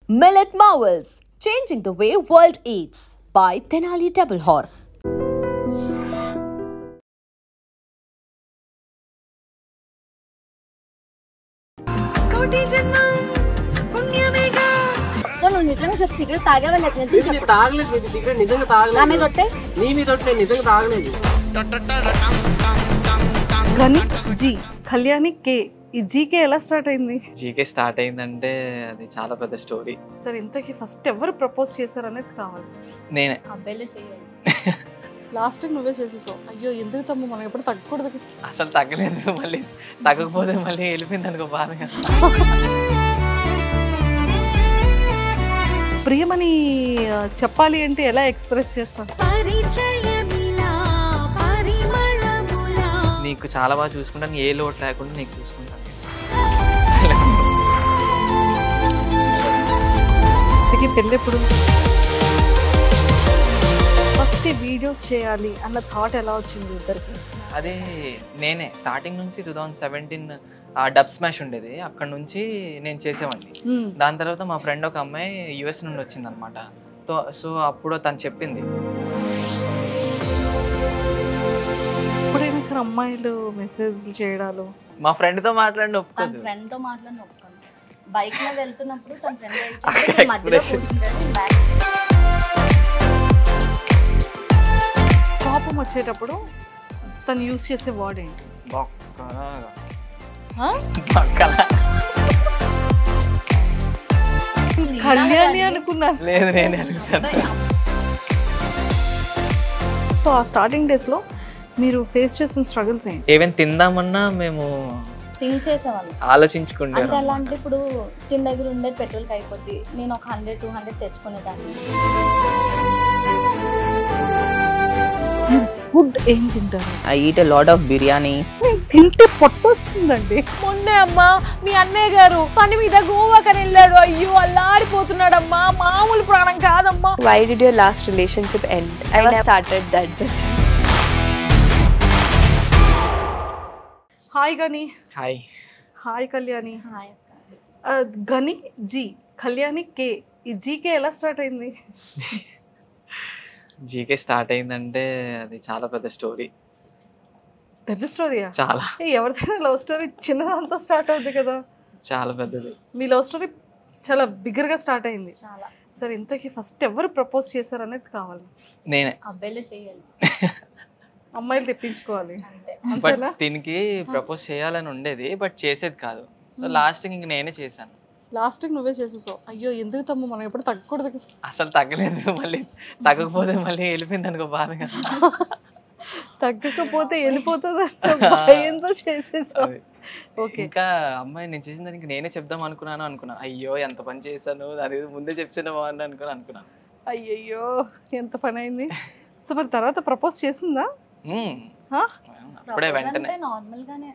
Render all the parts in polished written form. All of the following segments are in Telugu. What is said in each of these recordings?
Millet Marvels, changing the way world eats by Tenali Double Horse. నువ్వు నిజంగా చెప్పు సిగరెట్ తాగావా లేకపోతే తాగలేదు ఇది సిగరెట్ నిజంగా తాగలేదు. నా మీద ఒట్టే నీ మీద ఒట్టే నిజంగా తాగలేదు. గని జీ కళ్యాణి కే ఈ జీకే ఎలా స్టార్ట్ అయింది? జీకే స్టార్ట్ అయిందంటే అది చాలా పెద్ద స్టోరీ. సరే ఇంతకీ ఫస్ట్ ఎవరు ప్రపోజ్ చేశారు అనేది కావాలి. నేనే. అబ్బాయిలే చేయాలి. లాస్ట్ నువ్వే చేసేసావు. అయ్యో ఎందుకు తమ్ము మనం ఎప్పుడు తగ్గకూడదు. అసలు తగ్గలేదు, మళ్ళీ తగ్గకపోతే మళ్ళీ వెళ్ళిపోయింది అనుకో బాధగా. ప్రియమని చెప్పాలి అంటే ఎలా ఎక్స్ప్రెస్ చేస్తాను? నీకు చాలా బాగా చూసుకుంటాను, ఏ లోటు లేకుండా నీకు చూసుకుంటాను. పెళ్ళి ఎప్పుడు? ఫస్ట్ వీడియోస్ చేయాలి అన్న థాట్ ఎలా వచ్చింది ఇద్దరికి? అదే నేనే స్టార్టింగ్ నుంచి 2017 డబ్ స్మాష్ ఉండేది, అక్కడ నుంచి నేను చేసేవాడిని. దాని తర్వాత మా ఫ్రెండ్ ఒక అమ్మాయి యుఎస్ నుండి వచ్చింది అనమాట. సో అప్పుడు తను చెప్పింది. ఎప్పుడైనా సరే అమ్మాయిలు మెసేజ్ చేయడాలు మా ఫ్రెండ్తో మాట్లాడిన ఒప్పుకోదు. ఫ్రెండ్తో మాట్లాడిన ఒప్పుకోను. బైక్ మీద వెళ్తున్నప్పుడు తన ఫ్రెండ్ మధ్యలో కూర్చుంటాడు. కోపం వచ్చేటప్పుడు తను యూజ్ చేసే వర్డ్ ఏంటి? కళ్యాణి అనుకున్నాను. లేదు నేనే అడుగుతాను. సో ఆ స్టార్టింగ్ డేస్ లో మీరు ఫేస్ చేసిన స్ట్రగుల్స్ ఏంటి? ఏమైనా తిందామన్నా మేము థింక్ చేసేవాళ్ళం, ఆలోచించుకుంటే. అంటే ఎలా అంటే ఇప్పుడు తిన దగ్గర ఉండేది పెట్రోల్కి అయిపోద్ది, నేను ఒక 100-200 తెచ్చుకునేదాన్ని. ఫుడ్ ఏం తింటారు? I eat a lot of biryani. తింటే పొట్టొస్తుందండి. మొన్నే అమ్మా మీ అన్నయ్య గారు పని మీద గోవాకని వెళ్ళాడు. అయ్యో అల్లాడిపోతున్నాడమ్మా, మామూలు ప్రాణం కాదమ్మా. Why did your last relationship end? I was started that. Hi గని. హాయ్. హాయ్ కళ్యాణి. హాయ్. గని జీ కళ్యాణి కే ఈ జీకే ఎలా స్టార్ట్ అయింది? జీకే స్టార్ట్ అయిందంటే అది చాలా పెద్ద స్టోరీ. పెద్ద స్టోరీయా? చాలా. ఎవరిదైనా లవ్ స్టోరీ చిన్నదంతా స్టార్ట్ అవుతుంది కదా. చాలా పెద్దది. మీ లవ్ స్టోరీ చాలా బిగ్గర్ గా స్టార్ట్ అయింది. చాలా. సరే ఇంతకీ ఫస్ట్ ఎవరు ప్రపోజ్ చేశారు అనేది కావాలి. నేనే. అబ్బాయిలే చేయాలి. అమ్మాయిలు తెప్పించుకోవాలి. బట్ దీనికి ప్రపోజ్ చేయాలని ఉండేది, బట్ చేసేది కాదు. సో లాస్ట్ ఇంక నేనే చేశాను. లాస్ట్ నువ్వే చేసేసావు. అయ్యో ఎందుకు తమ్ము మనం ఎప్పుడు తగ్గకూడదు. అసలు తగ్గలేదు, మళ్ళీ తగ్గకపోతే మళ్ళీ వెళ్ళిపోయింది అనుకో బాధగా. తగ్గకపోతే వెళ్ళిపోతుంది భయంతో చేసేసావు. ఓకే. ఇంకా అమ్మాయి నేను చేసిన దానికి నేనే చెప్దాం అనుకున్నాను. అయ్యో ఎంత పని చేశాను, అది ముందే చెప్తేనే బాగుంది అనుకున్నాను. అయ్యయ్యో ఎంత పని అయింది. సో మరి తర్వాత ప్రపోజ్ చేసిందా? అప్పుడే వెంటనే నార్మల్ గానే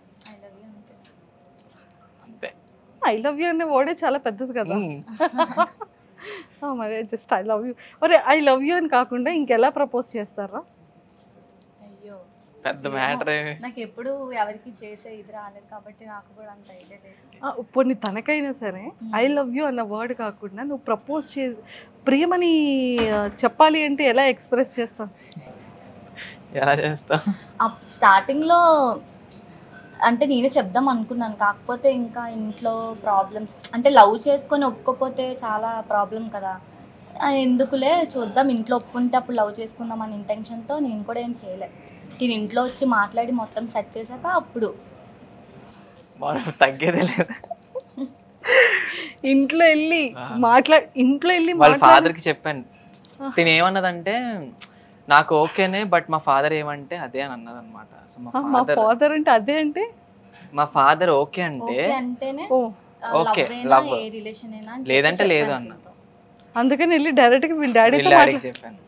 ఐ లవ్ యూ అనే వర్డే చాలా పెద్దది కదా. మరి జస్ట్ ఐ లవ్ యూ, ఒరే ఐ లవ్ యూ అని కాకుండా ఇంకెలా ప్రపోజ్ చేస్తారా? అయ్యో పెద్ద మ్యాటర్. నాకు ఎప్పుడు ఎవరికి చేసే ఇది రాలేదు కాబట్టి నాకు కూడా అంత ఐడియా లేదు. కొన్ని తనకైనా సరే ఐ లవ్ యూ అన్న వర్డ్ కాకుండా నువ్వు ప్రపోజ్ చేసి ప్రియమని చెప్పాలి అంటే ఎలా ఎక్స్ప్రెస్ చేస్తావు? ఎలా చేస్తావు? స్టార్టింగ్లో అంటే నేనే చెప్దాం అనుకున్నాను, కాకపోతే ఇంకా ఇంట్లో ప్రాబ్లమ్స్, అంటే లవ్ చేసుకొని ఒప్పుకోపోతే చాలా ప్రాబ్లం కదా. ఎందుకులే చూద్దాం, ఇంట్లో ఒప్పుకుంటే అప్పుడు లవ్ చేసుకుందాం అనే ఇంటెన్షన్తో నేను కూడా ఏం చేయలేదు. దీని ఇంట్లో వచ్చి మాట్లాడి మొత్తం సెట్ చేశాక అప్పుడు తగ్గేదే లేదు. ఇంట్లో వెళ్ళి వాళ్ళ ఫాదర్కి చెప్పాను. తిని ఏమన్నదంటే నాకు ఓకేనే, బట్ మా ఫాదర్ ఏమంటే అదే అని అన్నది అనమాట. సో మా ఫాదర్ అంటే అదే అంటే మా ఫాదర్ ఓకే అంటే ఓకే, లవ్, లేదంటే లేదు అన్న. అందుకని వెళ్ళి డైరెక్ట్ గా వీళ్ళ డాడీకి చెప్పాను.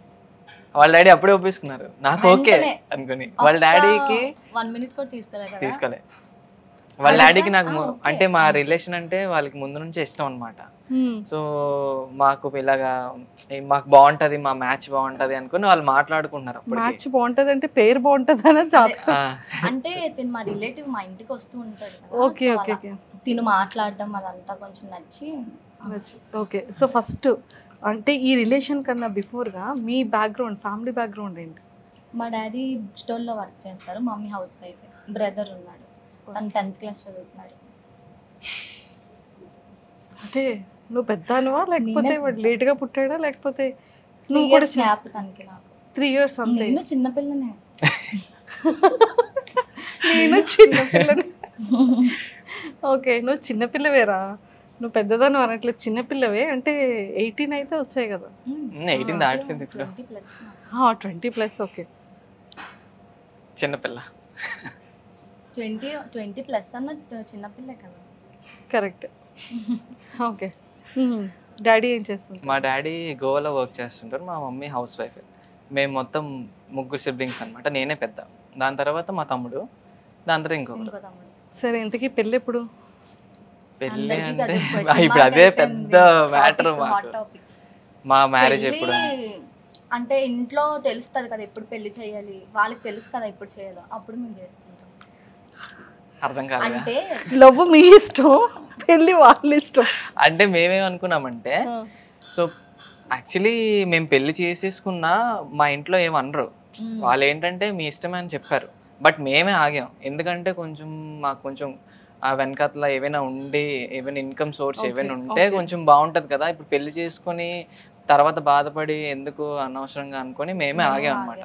వాళ్ళ డాడీ అప్పుడే ఒప్పేసుకున్నారు నాకు ఓకే అనుకుని. వాళ్ళ డాడీకి 1 minute కూడా తీసుకోలే. వాళ్ళ డాడీకి నాకు అంటే మా రిలేషన్ అంటే వాళ్ళకి ముందు నుంచి ఇష్టం అనమాట. సో మాకు ఇలాగా మాకు బాగుంటది, మా మ్యాచ్ బాగుంటది అనుకుని వాళ్ళు మాట్లాడుకుంటున్నారు. మ్యాచ్ బాగుంటది అంటే పేరు బాగుంటది అని అంటే తిను మా రిలేటివ్ మా ఇంటికి వస్తూ ఉంటాడు. Okay okay. తిను మాట్లాడడం అదంతా కొంచెం నచ్చి ఓకే. సో ఫస్ట్ అంటే ఈ రిలేషన్ కన్నా బిఫోర్గా మీ బ్యాక్గ్రౌండ్, ఫ్యామిలీ బ్యాక్గ్రౌండ్ ఏంటి? మా డాడీ బుక్ స్టోర్లో వర్క్ చేస్తారు, మమ్మీ హౌస్ వైఫ్. బ్రదర్ ఉన్నాడు, తను 10th క్లాస్ చదువుతున్నాడు. అంటే నువ్వు పెద్దనువా లేకపోతే వాడు లేట్గా పుట్టాడా లేకపోతే నువ్వు కూడా గ్యాప్ తనకి నాకు. 3 years అంతే? నేను చిన్నపిల్లనే. నేను చిన్నపిల్లని. ఓకే, నువ్వు చిన్నపిల్లవేరా, నువ్వు పెద్దదాన్ని అనట్లేదు, చిన్నపిల్లవే. అంటే 18 అయితే వచ్చాయి కదా? 18 దాటిపోయింది ఇప్పుడు. 20+. ఓకే, చిన్నపిల్ల. 20+ అన్న చిన్నపిల్లే కదా. కరెక్ట్. ఓకే, డాడీ ఏం చేస్తుంది? మా డాడీ గోవాలో వర్క్ చేస్తుంటారు, మా మమ్మీ హౌస్ వైఫ్. మేము మొత్తం 3 siblings అనమాట. నేనే పెద్ద, దాని తర్వాత మా తమ్ముడు, దాని తర్వాత ఇంకో ఇంకొకరు. తమ్ముడు. సరే, ఇంతకీ పెళ్ళి ఎప్పుడు? పెళ్ళి అందరికీ అంటే అదే question ఇప్పుడు అదే mark పెద్ద అయిపోయింది. మ్యాటర్ Topic, hot మాకు. topic. మా మ్యారేజ్ పెళ్ళి ఎప్పుడు అంటే ఇంట్లో తెలుస్తుంది కదా ఎప్పుడు పెళ్లి చేయాలి, వాళ్ళకి తెలుసు కదా ఎప్పుడు చేయాలో, అప్పుడు మేము చేసుకుంటాం. అర్థం కాలేదా? అంటే లవ్ మీ ఇష్టం, పెళ్ళి వాళ్ళ ఇష్టం. అంటే మేమేమనుకున్నామంటే, సో యాక్చువల్లీ మేము పెళ్లి చేసేసుకున్నా మా ఇంట్లో ఏమనరు, వాళ్ళు ఏంటంటే మీ ఇష్టమే అని చెప్పారు. బట్ మేమే ఆగాం, ఎందుకంటే కొంచెం మాకు కొంచెం ఆ వెనకాతల ఏవైనా ఉండి, ఏమైనా ఇన్కమ్ సోర్స్ ఏమైనా ఉంటే కొంచెం బాగుంటుంది కదా. ఇప్పుడు పెళ్లి చేసుకుని తర్వాత బాధపడి ఎందుకు అనవసరంగా అనుకొని మేమే ఆగాం అనమాట.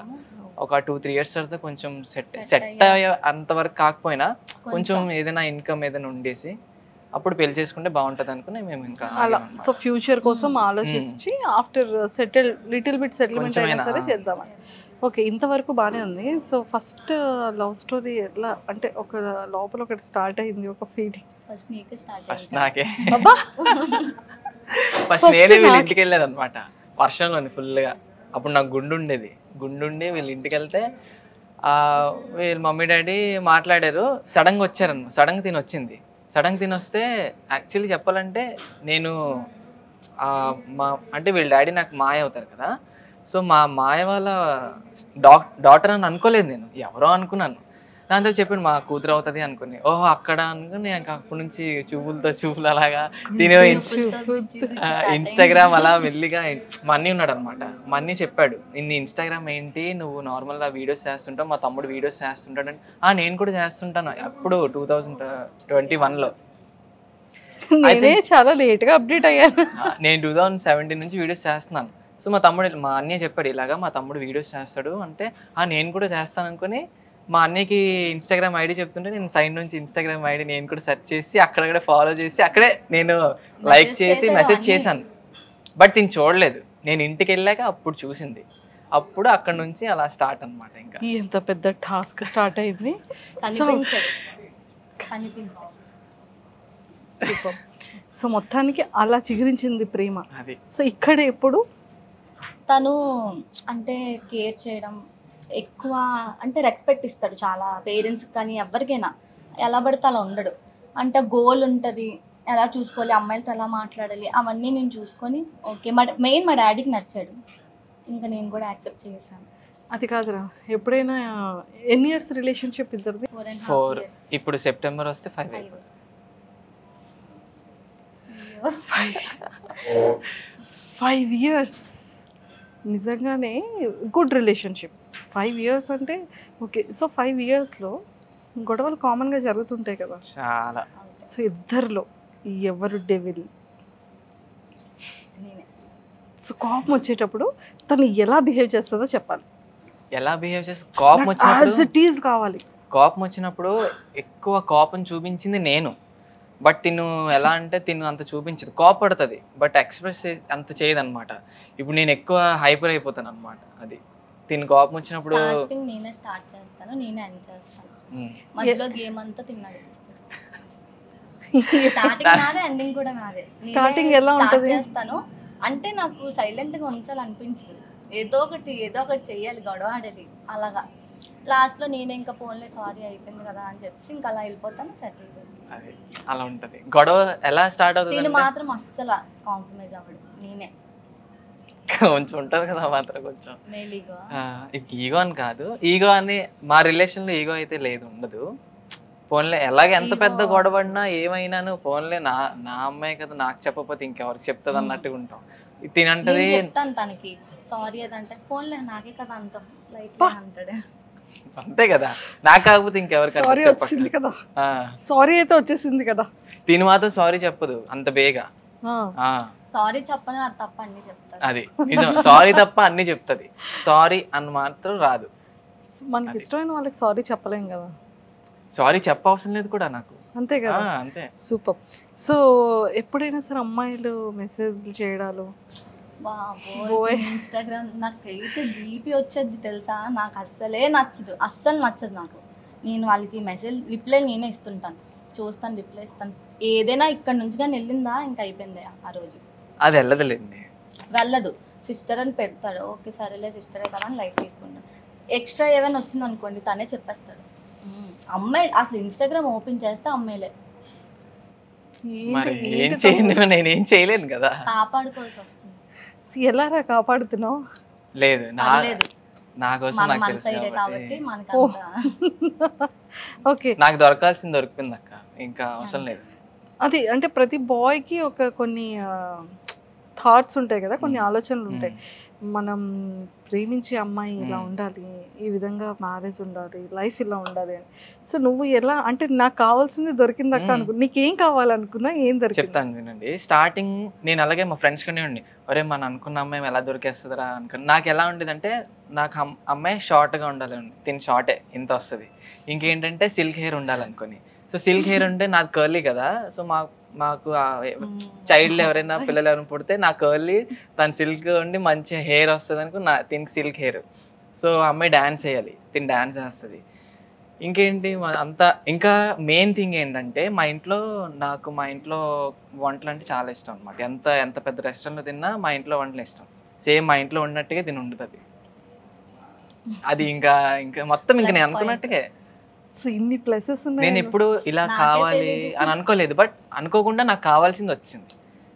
ఒక 2-3 years తర్వాత కొంచెం సెట్ అయ్యే అంతవరకు కాకపోయినా కొంచెం ఏదైనా ఇన్కమ్ ఏదైనా ఉండేసి అప్పుడు పెళ్లి చేసుకుంటే బాగుంటుంది అనుకుని మేము ఇంకా అలా. సో ఫ్యూచర్ కోసం ఆలోచించి ఆఫ్టర్ లిటిల్ బిట్ సెటిల్మెంట్ అయినా సరే చేద్దామని. ఓకే, ఇంతవరకు బాగానే ఉంది. సో ఫస్ట్ లవ్ స్టోరీ ఎట్లా అంటే ఒక లోపల ఒకటి స్టార్ట్ అయింది, ఒక ఫీలింగ్? ఫస్ట్ నీకే స్టార్ట్ ఫస్ట్ నాకే. అబ్బా, ఫస్ట్ నేనే వీళ్ళ ఇంటికి వెళ్ళేది అనమాట, వర్షంలోని ఫుల్గా. అప్పుడు నాకు గుండుండేది, గుండుండి వీళ్ళ ఇంటికి వెళ్తే వీళ్ళ మమ్మీ డాడీ మాట్లాడారు. సడన్గా వచ్చారన్న, సడన్గా తినొచ్చింది. సడన్గా తినొస్తే యాక్చువల్లీ చెప్పాలంటే నేను అంటే వీళ్ళ డాడీ నాకు మాయ అవుతారు కదా. సో మా మాయ వాళ్ళ డాటర్ అని అనుకోలేదు నేను, ఎవరో అనుకున్నాను. దాంతో చెప్పాను మా కూతురు అవుతుంది అనుకుని. ఓహో అక్కడ అనుకుని ఇంకా అప్పటి నుంచి చూపులు అలాగా తినే ఇన్స్టాగ్రామ్ అలా మెల్లిగా. మా అన్నీ ఉన్నాడు అనమాట, మా అన్నీ చెప్పాడు ఇన్ని ఇన్స్టాగ్రామ్ ఏంటి, నువ్వు నార్మల్గా వీడియోస్ చేస్తుంటావు, మా తమ్ముడు వీడియోస్ చేస్తుంటాడు అని. నేను కూడా చేస్తుంటాను అప్పుడు 2021లో. నేనే చాలా లేట్గా అప్డేట్ అయ్యాను. నేను 2017 నుంచి వీడియోస్ చేస్తున్నాను. సో మా అన్నయ్య చెప్పాడు ఇలాగా మా తమ్ముడు వీడియోస్ చేస్తాడు అంటే, నేను కూడా చేస్తాను అనుకుని మా అన్నయ్యకి ఇన్స్టాగ్రామ్ ఐడి చెప్తుంటే నేను సైడ్ నుంచి ఇన్స్టాగ్రామ్ ఐడి నేను కూడా సెర్చ్ చేసి అక్కడక్కడే ఫాలో చేసి అక్కడే నేను లైక్ చేసి మెసేజ్ చేశాను. బట్ నేను చూడలేదు, నేను ఇంటికి వెళ్ళాక అప్పుడు చూసింది. అప్పుడు అక్కడ నుంచి అలా స్టార్ట్ అనమాట. ఇంకా ఎంత పెద్ద టాస్క్ స్టార్ట్ అయింది. సూపర్. సో మొత్తానికి అలా చిగురించింది ప్రేమ. అది సో ఇక్కడ ఎప్పుడు తను అంటే కేర్ చేయడం ఎక్కువ, అంటే రెస్పెక్ట్ ఇస్తాడు చాలా పేరెంట్స్కి కానీ ఎవరికైనా. ఎలా పడితే అలా ఉండడు, అంటే గోల్ ఉంటుంది, ఎలా చూసుకోవాలి, అమ్మాయిలతో ఎలా మాట్లాడాలి, అవన్నీ నేను చూసుకొని ఓకే. మెయిన్ మా డాడీకి నచ్చాడు, ఇంకా నేను కూడా యాక్సెప్ట్ చేశాను. అది కాదురా, ఎప్పుడైనా ఎన్ని ఇయర్స్ రిలేషన్షిప్ ఇద్దరిది? 4. ఇప్పుడు సెప్టెంబర్ వస్తే 5 అయిపోతుంది. 5 years నిజంగానే గుడ్ రిలేషన్షిప్. 5 years అంటే ఓకే. సో 5 yearsలో గొడవలు కామన్గా జరుగుతుంటాయి కదా చాలా. సో ఇద్దరిలో ఎవరు డెవిల్? సో కోపం వచ్చేటప్పుడు తను ఎలా బిహేవ్ చేస్తుందో చెప్పాలి. ఎలా బిహేవ్ చేసి కోపం వచ్చినప్పుడు కావాలి. కోపం వచ్చినప్పుడు ఎక్కువ కోపం చూపించింది నేను. బట్ తిను ఎలా అంటే తిను అంత చూపించదు, కోపడుతుంది బట్ ఎక్స్ప్రెస్ అంత చేయదు అనమాట. ఇప్పుడు నేను ఎక్కువ హైపర్ అయిపోతాను అనమాట. అది తిను కోపం వచ్చినప్పుడు నేనే స్టార్ట్ చేస్తాను, నేనే ఎండ్ చేస్తాను. మధ్యలో గేమ్ అంతా తిన్నాడు. స్టార్టింగ్ నాదే, ఎండింగ్ కూడా నాదే. స్టార్టింగ్ ఎలా ఉంటుంది చేస్తాను అంటే నాకు సైలెంట్గా ఉంచాలనిపించదు, ఏదో ఒకటి చెయ్యాలి, గొడవ ఆడాలి. అలాగా లాస్ట్లో నేనే ఇంకా ఫోన్లే సారీ అయిపోయింది కదా అని చెప్పేసి ఇంకా అలా వెళ్ళిపోతాను, సెటిల్ అయిపోయింది. అది అలా ఉంటుంది. గొడవ ఎలా స్టార్ట్ అవుతుంది? నేను మాత్రం అస్సలు కాంప్రమైజ్ అవ్వడు, నేనే కొంచెం ఉంటుంది కదా మాత్రం కొంచెం ఈగో అని కాదు, ఈగో అని మా రిలేషన్లో ఈగో అయితే లేదు, ఉండదు. ఫోన్లే ఎలాగ ఎంత పెద్ద గొడవడినా ఏమైనాను ఫోన్లే నా అమ్మాయి కదా నాకు చెప్పకపోతే ఇంకెవరికి చెప్తుంది అన్నట్టుగా ఉంటాం. తినంటది చెప్తాను తనకి సారీ అదంటే ఫోన్లే నాకే కదా అంటాం లైట్ అంటాడు. అంతే కదా, నాకు కాకపోతే ఇంకెవరికి సారీ వచ్చింది కదా, సారీ అయితే వచ్చేసింది కదా. తిని మాత్రం సారీ చెప్పదు అంత బేగా. సారీ చెప్పని అది తప్ప అన్ని చెప్తాడు. అది నిజం, సారీ తప్ప అన్ని చెప్తుంది, సారీ అని మాత్రం రాదు. మనకి ఇష్టమైన వాళ్ళకి సారీ చెప్పలేం కదా. సారీ చెప్పవసరం లేదు కూడా నాకు. అంతే కదా. అంతే. సూపర్. సో ఎప్పుడైనా సరే అమ్మాయిలు మెసేజ్లు చేయడాలు ఇన్స్టాగ్రామ్ నాకైతే బీపీ వచ్చేది తెలుసా, నాకు అస్సలు నచ్చదు నాకు. నేను వాళ్ళకి మెసేజ్ రిప్లై నేనే ఇస్తుంటాను, చూస్తాను, రిప్లై ఇస్తాను. ఏదైనా ఇక్కడ నుంచి కానీ వెళ్ళిందా ఇంకా అయిపోయింది ఆ రోజు. అది వెళ్ళదు. సిస్టర్ అని పెడతాడు, ఓకే సరేలే సిస్టరే కదా అని లైట్ తీసుకుంటాను. ఎక్స్ట్రా ఏమైనా వచ్చింది అనుకోండి తనే చెప్పేస్తాడు. అమ్మాయి అసలు ఇన్స్టాగ్రామ్ ఓపెన్ చేస్తే అమ్మాయిలే. మరి ఏం చేయండి, నేనేం చేయలేను కదా, కాపాడుకోవాల్సి వస్తుంది. ఎలారా కాపాడుతున్నావు? లేదు నా కోసం నాకు తెలుసు కాబట్టి ఓకే, నాకు దొరకాల్సింది దొరికింది అక్క, ఇంకా అవసరం లేదు. అది అంటే ప్రతి బాయ్కి ఒక కొన్ని థాట్స్ ఉంటాయి కదా, కొన్ని ఆలోచనలు ఉంటాయి. మనం ప్రేమించే అమ్మాయి ఇలా ఉండాలి, ఈ విధంగా మ్యారేజ్ ఉండాలి, లైఫ్ ఇలా ఉండాలి అని. సో నువ్వు ఎలా అంటే నాకు కావాల్సింది దొరికింది అక్క అనుకున్నా, నీకేం కావాలనుకున్నా ఏం దొరికింది? చెప్తాను వినండి. స్టార్టింగ్ నేను అలాగే మా ఫ్రెండ్స్ కంటే ఉండి ఒరే మనం అనుకున్న అమ్మాయి ఎలా దొరికేస్తుందిరా అనుకుని. నాకు ఎలా ఉండేది అంటే నాకు అమ్మాయి షార్ట్గా ఉండాలి, తిని షార్టే ఇంత వస్తుంది. ఇంకేంటంటే సిల్క్ హెయిర్ ఉండాలనుకొని. సో సిల్క్ హెయిర్ ఉంటే నాకు కర్లీ కదా, సో మాకు చైల్డ్ ఎవరైనా పిల్లలు ఎవరైనా పుడితే నా కర్లీ తను సిల్క్ ఉండి మంచి హెయిర్ వస్తుంది అనుకో, తినికి సిల్క్ హెయిర్. సో అమ్మాయి డ్యాన్స్ వేయాలి, తిని డ్యాన్స్ వేస్తుంది. ఇంకేంటి అంతా. ఇంకా మెయిన్ థింగ్ ఏంటంటే మా ఇంట్లో వంటలు అంటే చాలా ఇష్టం అనమాట. ఎంత పెద్ద రెస్టారెంట్లో తిన్నా మా ఇంట్లో వంటలు ఇష్టం. సేమ్ మా ఇంట్లో ఉన్నట్టుగా తిని ఉంటుంది అది. ఇంకా మొత్తం ఇంకా నేను అనుకున్నట్టుగా. సో ఇన్ని ప్లేసెస్ ఉన్నాయి. నేను ఎప్పుడు ఇలా కావాలి అని అనుకోలేదు, బట్ అనుకోకుండా నాకు కావాల్సింది వచ్చింది.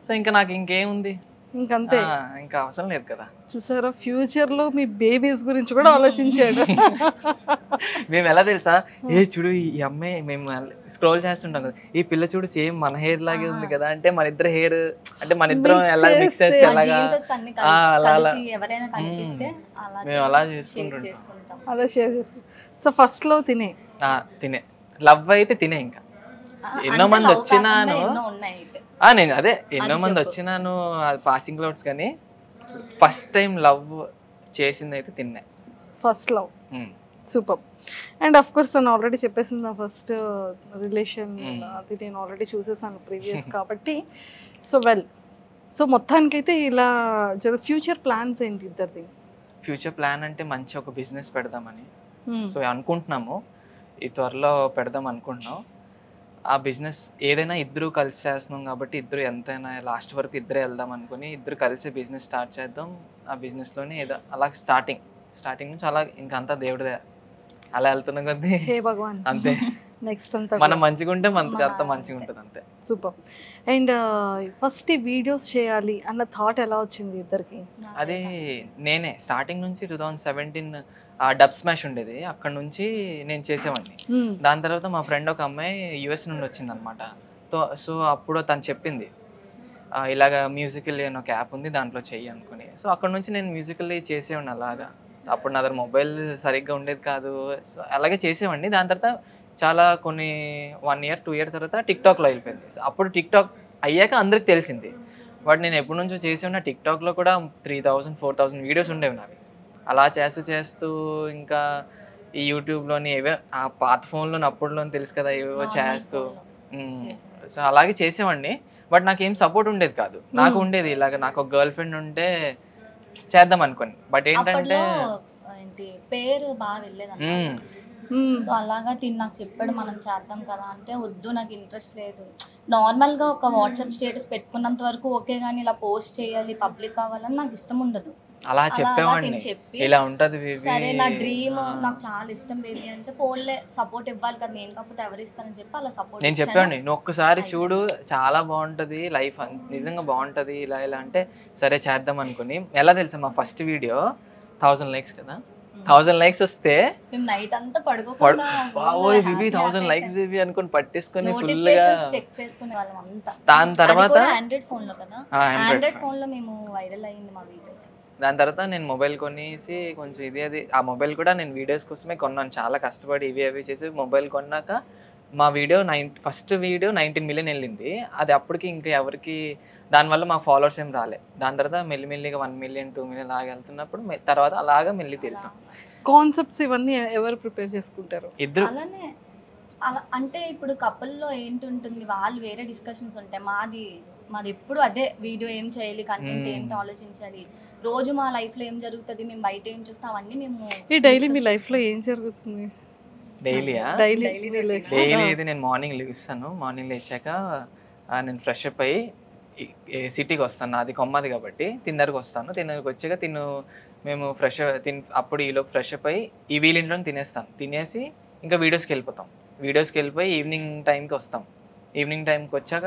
సో ఇంకా నాకు ఇంకేముంది, ఇంకంతే, ఇంకా అవసరం లేదు కదా. చూసారా, ఫ్యూచర్ లో మీ బేబీస్ గురించి కూడా ఆలోచించాడు. మేము ఎలా తెలుసా, చూడు ఈ అమ్మాయి, మేము స్క్రోల్ చేస్తుంటాం కదా, ఈ పిల్ల చూడు సేమ్ మన హెయిర్ లాగే ఉంది కదా, అంటే మన ఇద్దరు హెయిర్ అంటే మన ఇద్దరం ఎలా మిక్స్ చేస్తే ఎలాగా మేము అలా చేసుకుంటుంటాం, అలా షేర్ చేసుకుంటాం. సో ఫస్ట్ లో తినే లవ్ అయితే తినే. ఇంకా ఎన్నో మంది వచ్చినాను, నేను అదే ఎన్నో మంది వచ్చినాను పాసింగ్ క్లౌడ్స్, కానీ ఫస్ట్ టైం లవ్ చేసింది అయితే తిన్నా, first love. Super. And of course తను ఆల్రెడీ చెప్పేసింది నా ఫస్ట్ రిలేషన్, అది నేను ఆల్రెడీ చూసేసాను ప్రీవియస్ కాబట్టి. సో మొత్తానికైతే ఇలా ఫ్యూచర్ ప్లాన్స్ ఏంటి ఇద్దరిది? ఫ్యూచర్ ప్లాన్ అంటే మంచి ఒక బిజినెస్ పెడదామని సో అనుకుంటున్నాము, ఈ త్వరలో పెడదాం అనుకుంటున్నాం. ఆ బిజినెస్ ఏదైనా ఇద్దరు కలిసి చేస్తున్నాం కాబట్టి ఇద్దరు ఎంతైనా లాస్ట్ వరకు ఇద్దరే వెళ్దాం అనుకుని ఇద్దరు కలిసి బిజినెస్ స్టార్ట్ చేద్దాం. ఆ బిజినెస్లోనే ఏదో అలా స్టార్టింగ్ నుంచి అలా ఇంకా అంతా దేవుడిదే అలా వెళ్తున్న కొద్దీ అంతే. నెక్స్ట్ అంతా మనం మంచిగా ఉంటే మనకి అంతా మంచిగా ఉంటుంది అంతే. సూపర్. అండ్ ఫస్ట్ వీడియోస్ చేయాలి అన్న థాట్ ఎలా వచ్చింది ఇద్దరికి? అది నేనే స్టార్టింగ్ నుంచి 2017 డబ్ స్మాష్ ఉండేది, అక్కడ నుంచి నేను చేసేవాడిని. దాని తర్వాత మా ఫ్రెండ్ ఒక అమ్మాయి యుఎస్ నుండి వచ్చింది అనమాట. సో అప్పుడు తను చెప్పింది ఇలాగ మ్యూజికల్లీ అని ఒక యాప్ ఉంది దాంట్లో చెయ్యి అనుకుని. సో అక్కడ నుంచి నేను మ్యూజికల్లీ చేసేవాడిని అలాగా. అప్పుడు నా దగ్గర మొబైల్ సరిగ్గా ఉండేది కాదు, సో అలాగే చేసేవాడిని. దాని తర్వాత చాలా కొన్ని 1 year 2 year తర్వాత టిక్టాక్లో అయిపోయింది. సో అప్పుడు టిక్టాక్ అయ్యాక అందరికి తెలిసింది. బట్ నేను ఎప్పటి నుంచో చేసి ఉన్న టిక్టాక్లో కూడా 3000-4000 వీడియోస్ ఉండేవి నావి. అలా చేస్తూ ఇంకా ఈ యూట్యూబ్లోని ఏవో ఆ పాత ఫోన్లోని అప్పుడులోని తెలుసు కదా ఏవో చేస్తూ సో అలాగే చేసేవాడిని. బట్ నాకేం సపోర్ట్ ఉండేది కాదు. నాకు ఉండేది ఇలాగ నాకు ఒక గర్ల్ ఫ్రెండ్ ఉంటే చేద్దాం అనుకోని. బట్ ఏంటంటే పేరు బాగా వెళ్ళేది. సో అలాగా నాకు చెప్పాడు మనం చేద్దాం కదా అంటే వద్దు నాకు ఇంట్రెస్ట్ లేదు. నార్మల్గా ఒక వాట్సాప్ స్టేటస్ పెట్టుకున్నంత వరకు ఓకే, కానీ ఇలా పోస్ట్ చేయాలి పబ్లిక్ కావాలని నాకు ఇష్టం ఉండదు. అలా చెప్పేవాడిని ఇలా ఉంటది సరే నా డ్రీమ్ నాకు చాలా ఇష్టం బేబీ అంటే ఫోన్లే సపోర్ట్ ఇవ్వాలి కదా, నేను కాకపోతే ఎవరు ఇస్తారని చెప్పి అలా సపోర్ట్ నేను చెప్పాను. నువ్వు ఒక్కసారి చూడు చాలా బాగుంటది లైఫ్, నిజంగా బాగుంటది ఇలా అంటే సరే చేద్దాం అనుకుని. ఎలా తెలుసా మా ఫస్ట్ వీడియో 1000 likes కదా, 1000 లైక్స్ వస్తే మేము నైట్ అంతా పడుకోకుండా బావోయ్ బేబీ 1000 లైక్స్ బేబీ అనుకొని పట్టేసుకొని ఫుల్ గా నోటిఫికేషన్స్ చెక్ చేసుకునే వాళ్ళం అంతా. దాని తర్వాత ఆండ్రాయిడ్ ఫోన్ లో కదా, Android ఆండ్రాయిడ్ ఫోన్ లో మేము వైరల్ అయ్యింది మా వీడియోస్. దాని తర్వాత నేను మొబైల్ కొనేసి కొంచెం అది ఆ మొబైల్ కూడా నేను వీడియోస్ కోసమే కొన్నాను, చాలా కష్టపడి ఇవి అవి చేసి మొబైల్ కొన్నాక మా వీడియో ఫస్ట్ వీడియో 19 మిలియన్ వెళ్ళింది. అది అప్పటికి ఇంకా ఎవరికి దానివల్ల మా ఫాలోవర్స్ ఏం రాలే. దాని తర్వాత మెల్లిమెల్లిగా 1 మిలియన్ 2 మిలియన్ లాగా వెళ్తున్నప్పుడు తర్వాత అలాగా మెల్లి తెలుసు. కాన్సెప్ట్స్ ఇవన్నీ ఎవరు ప్రిపేర్ చేసుకుంటారు? ఇద్దరు. అలానే అలా అంటే ఇప్పుడు కపుల్లో ఏంటి ఉంటుంది, వాళ్ళు వేరే డిస్కషన్స్ ఉంటాయి, మాది ఎప్పుడు అదే వీడియో ఏం చేయాలి, కంటెంట్ ఏంటి ఆలోచించాలి, రోజు మా లైఫ్ లో ఏం జరుగుతుంది, మేము బయట ఏం చూస్తాం అవన్నీ మేము. ఈ డైలీ మీ లైఫ్ లో ఏం జరుగుతుంది? డైలీయా? డైలీ ఇది నేను మార్నింగ్ లేస్తాను, మార్నింగ్ లేచాక నేను ఫ్రెష్ అప్ అయ్యి సిటీకి వస్తాను, అది కొమ్మది కాబట్టి తిన్నరకు వస్తాను. తిన్నరకు వచ్చాక మేము అప్పుడు ఈలోపు ఫ్రెష్ అప్ అయ్యి ఈ వీళ్ళింట్లో తినేస్తాను. తినేసి ఇంకా వీడియోస్కి వెళ్ళిపోయి ఈవినింగ్ టైంకి వస్తాం. ఈవినింగ్ టైంకి వచ్చాక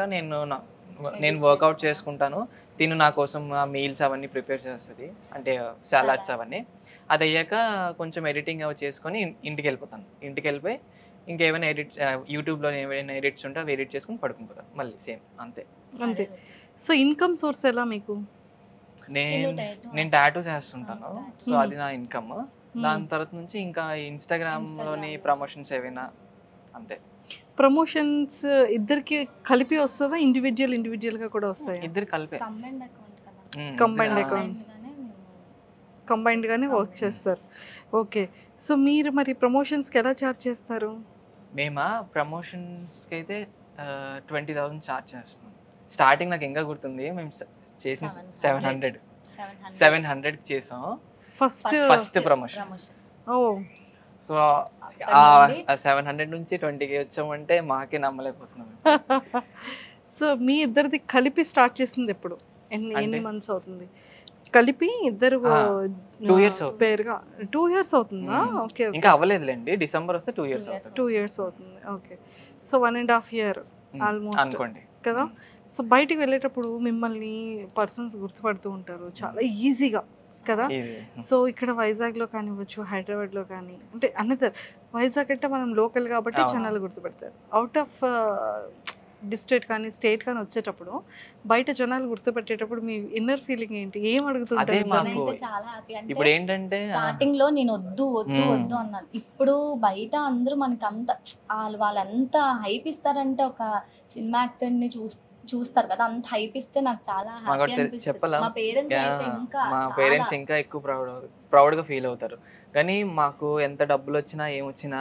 నేను వర్కౌట్ చేసుకుంటాను. నా కోసం మీల్స్ అవన్నీ ప్రిపేర్ చేస్తుంది, అంటే సలాడ్స్ అవన్నీ. అది అయ్యాక కొంచెం ఎడిటింగ్ అవి చేసుకొని ఇంటికి వెళ్ళిపోయి ఇంకేమైనా యూట్యూబ్లో ఏమైనా ఎడిట్స్ ఉంటే అవి ఎడిట్ చేసుకుని పడుకుంటాను మళ్ళీ సేమ్ అంతే. సో ఇన్కమ్ సోర్స్ ఎలా మీకు? నేను టాటూ చేస్తుంటాను, సో అది నా ఇన్కమ్. దాని తర్వాత నుంచి ఇంకా ఇన్స్టాగ్రామ్లోని ప్రమోషన్స్ ఏవైనా అంతే. ప్రమోషన్స్ ఇద్దరికి కలిపి వస్తుందా, ఇండివిజువల్ గా కూడా వస్తాయి? ఇద్దరు కలిపే, కంబైన్డ్ గానే వర్క్ చేస్తారు. ఓకే, సో మీరు మరి ప్రమోషన్స్కి ఎలా చార్జ్ చేస్తారు? మేమా ప్రమోషన్స్కి అయితే 20,000 చార్జ్ చేస్తున్నాం. స్టార్టింగ్ నాకు ఇంకా గుర్తుంది, మేము చేసిన 700 చేసాం ఫస్ట్ ప్రమోషన్. ఓ, సో 700 నుంచి 20K వచ్చామంటే మాకే నమ్మలేకపోతున్నాం. సో మీ ఇద్దరిది కలిపి స్టార్ట్ చేసింది ఎప్పుడు? ఎన్ని మంత్స్ అవుతుంది కలిపి? ఇద్దరు 2 years పేరుగా 2 years అవుతుందా? ఓకే, ఇంకా అవ్వలేదులేండి, డిసెంబర్ వస్తే 2 years అవుతుంది. 2 years అవుతుంది. ఓకే, సో 1.5 year ఆల్మోస్ట్ అనుకోండి కదా. సో బయటికి వెళ్ళేటప్పుడు మిమ్మల్ని పర్సన్స్ గుర్తుపడుతూ ఉంటారు చాలా ఈజీగా కదా. సో ఇక్కడ వైజాగ్లో కానివ్వచ్చు, హైదరాబాద్లో కానీ, అంటే అనదర్ వైజాగ్ అంటే మనం లోకల్ కాబట్టి జనాలు గుర్తుపెడతారు. అవుట్ ఆఫ్ డిస్ట్రిక్ట్ కానీ స్టేట్ కానీ వచ్చేటప్పుడు బయట జనాలు గుర్తుపెట్టేటప్పుడు మీ ఇన్నర్ ఫీలింగ్ ఏంటి? ఏం అడుగుతుంటారు? చాలా హ్యాపీ. ఇప్పుడు ఏంటంటే స్టార్టింగ్ లో నేను వద్దు అన్నాను. ఇప్పుడు బయట అందరూ మనకి అంత వాళ్ళంతా హైప్ ఇస్తారంటే, ఒక సినిమా యాక్టర్ ని చూస్తారు కదా, అంత హైప్ ఇస్తే నాకు చాలా హ్యాపీ అనిపిస్తుంది. మా పేరెంట్స్ ఇంకా ఎక్కువ ప్రౌడ్ గా ఫీల్ అవుతారు. కానీ మాకు ఎంత డబ్బులు వచ్చినా ఏమొచ్చినా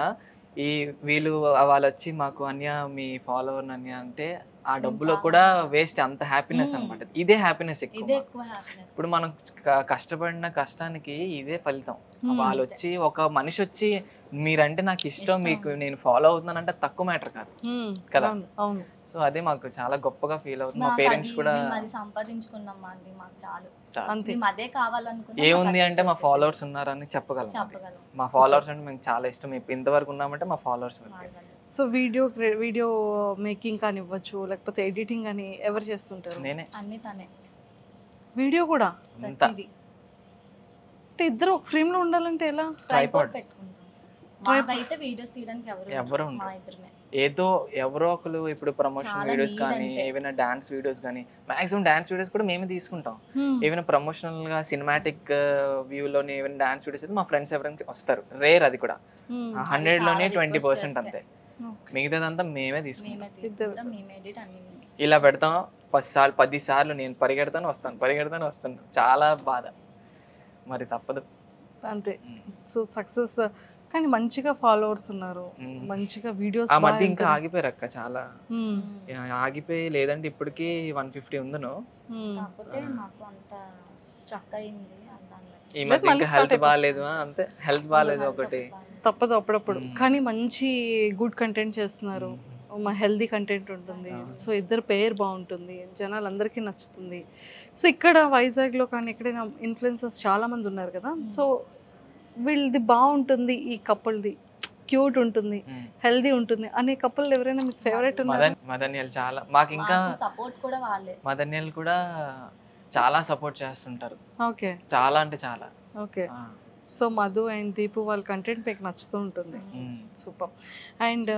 వాళ్ళు వచ్చి మాకు అన్య మీ ఫాలోవర్ అన్య అంటే ఆ డబ్బులో కూడా వేస్ట్, అంత హ్యాపీనెస్ అనమాట. ఇదే హ్యాపీనెస్ ఎక్కువ. ఇప్పుడు మనం కష్టపడిన కష్టానికి ఇదే ఫలితం. వాళ్ళు వచ్చి ఒక మనిషి వచ్చి మీరంటే నాకు ఇష్టం, మీకు నేను ఫాలో అవుతున్నానంటే తక్కువ మ్యాటర్ కాదు కదా. సో అదే మాకు చాలా గొప్పగా ఫీల్ అవుతుంది. మా పేరెంట్స్ కూడా సంపాదించుకున్నాం, మాకు చాలు, అదే కావాలనుకున్నాం. ఏముంది అంటే మా ఫాలోవర్స్ ఉన్నారని చెప్పగలం. మా ఫాలోవర్స్ అంటే మేము చాలా ఇష్టం. మేము ఇంతవరకు ఉన్నామంటే మా ఫాలోవర్స్. సో వీడియో మేకింగ్ కానివ్వచ్చు, లేకపోతే ఎడిటింగ్ అని ఎవరు చేస్తుంటారు? నేనే. అన్ని తనే. వీడియో కూడా అంటే ఇద్దరు ఒక ఫ్రేమ్ లో ఉండాలంటే ఎలా? ట్రైపాడ్ పెట్టుకుంటాం. మాకైతే వీడియోస్ తీయడానికి ఎవరు ఉండరు. ఏదో ఎవరో ఒకరు ఇప్పుడు ప్రమోషన్ వీడియోస్ కానీ, ఏమైనా డాన్స్ వీడియోస్ కానీ, మాక్సిమం డాన్స్ వీడియోస్ కూడా మేమే తీసుకుంటాం. ఏమైనా ప్రమోషనల్ గా సినిమాటిక్ వ్యూలోని ఏమైనా డాన్స్ వీడియోస్ అయితే మా ఫ్రెండ్స్ ఎవరైనా వస్తారు. రేర్, అది కూడా 100లోనే 20% అంతే. మిగతాదంతా మేమే తీసుకుంటాం. ఇలా పెడతాం 10 సార్లు నేను పరిగెడతాను వస్తాను. చాలా బాధ, మరి తప్పదు అంతే. సో సక్సెస్ కానీ మంచిగా ఫాలోవర్స్ ఉన్నారు, మంచిగా వీడియోస్. ఆ మధ్య ఇంకా ఆగిపోయారు అక్క, చాలా ఆగిపోయి, లేదంటే ఇప్పటికి 150 ఉందను. ఈ మధ్య ఇంకా హెల్త్ బాగాలేదు, అంతే. హెల్త్ బాగాలేదు ఒకటి, తప్పదు అప్పుడప్పుడు. కానీ మంచి గుడ్ కంటెంట్ చేస్తున్నారు, హెల్దీ కంటెంట్ ఉంటుంది. సో ఇద్దరు పేరు బాగుంటుంది, జనాలు అందరికీ నచ్చుతుంది. సో ఇక్కడ వైజాగ్లో కానీ ఎక్కడైనా ఇన్ఫ్లుయెన్సర్స్ చాలా మంది ఉన్నారు కదా. సో వీళ్ళది బాగుంటుంది, ఈ కపుల్ది క్యూట్ ఉంటుంది, హెల్దీ ఉంటుంది అనే కపుల్ ఎవరైనా మీకు ఫేవరెట్ ఉన్నారా? మదన్యల్ చాలా మాకు ఇంకా సపోర్ట్ కూడా వాళ్ళే. మదన్యల్ కూడా చాలా సపోర్ట్ చేస్తుంటారు. ఓకే, చాలా అంటే చాలా. Okay, so Madhu and Deepu వాళ్ళ కంటెంట్ మీకు నచ్చుతూ ఉంటుంది. సూపర్. అండ్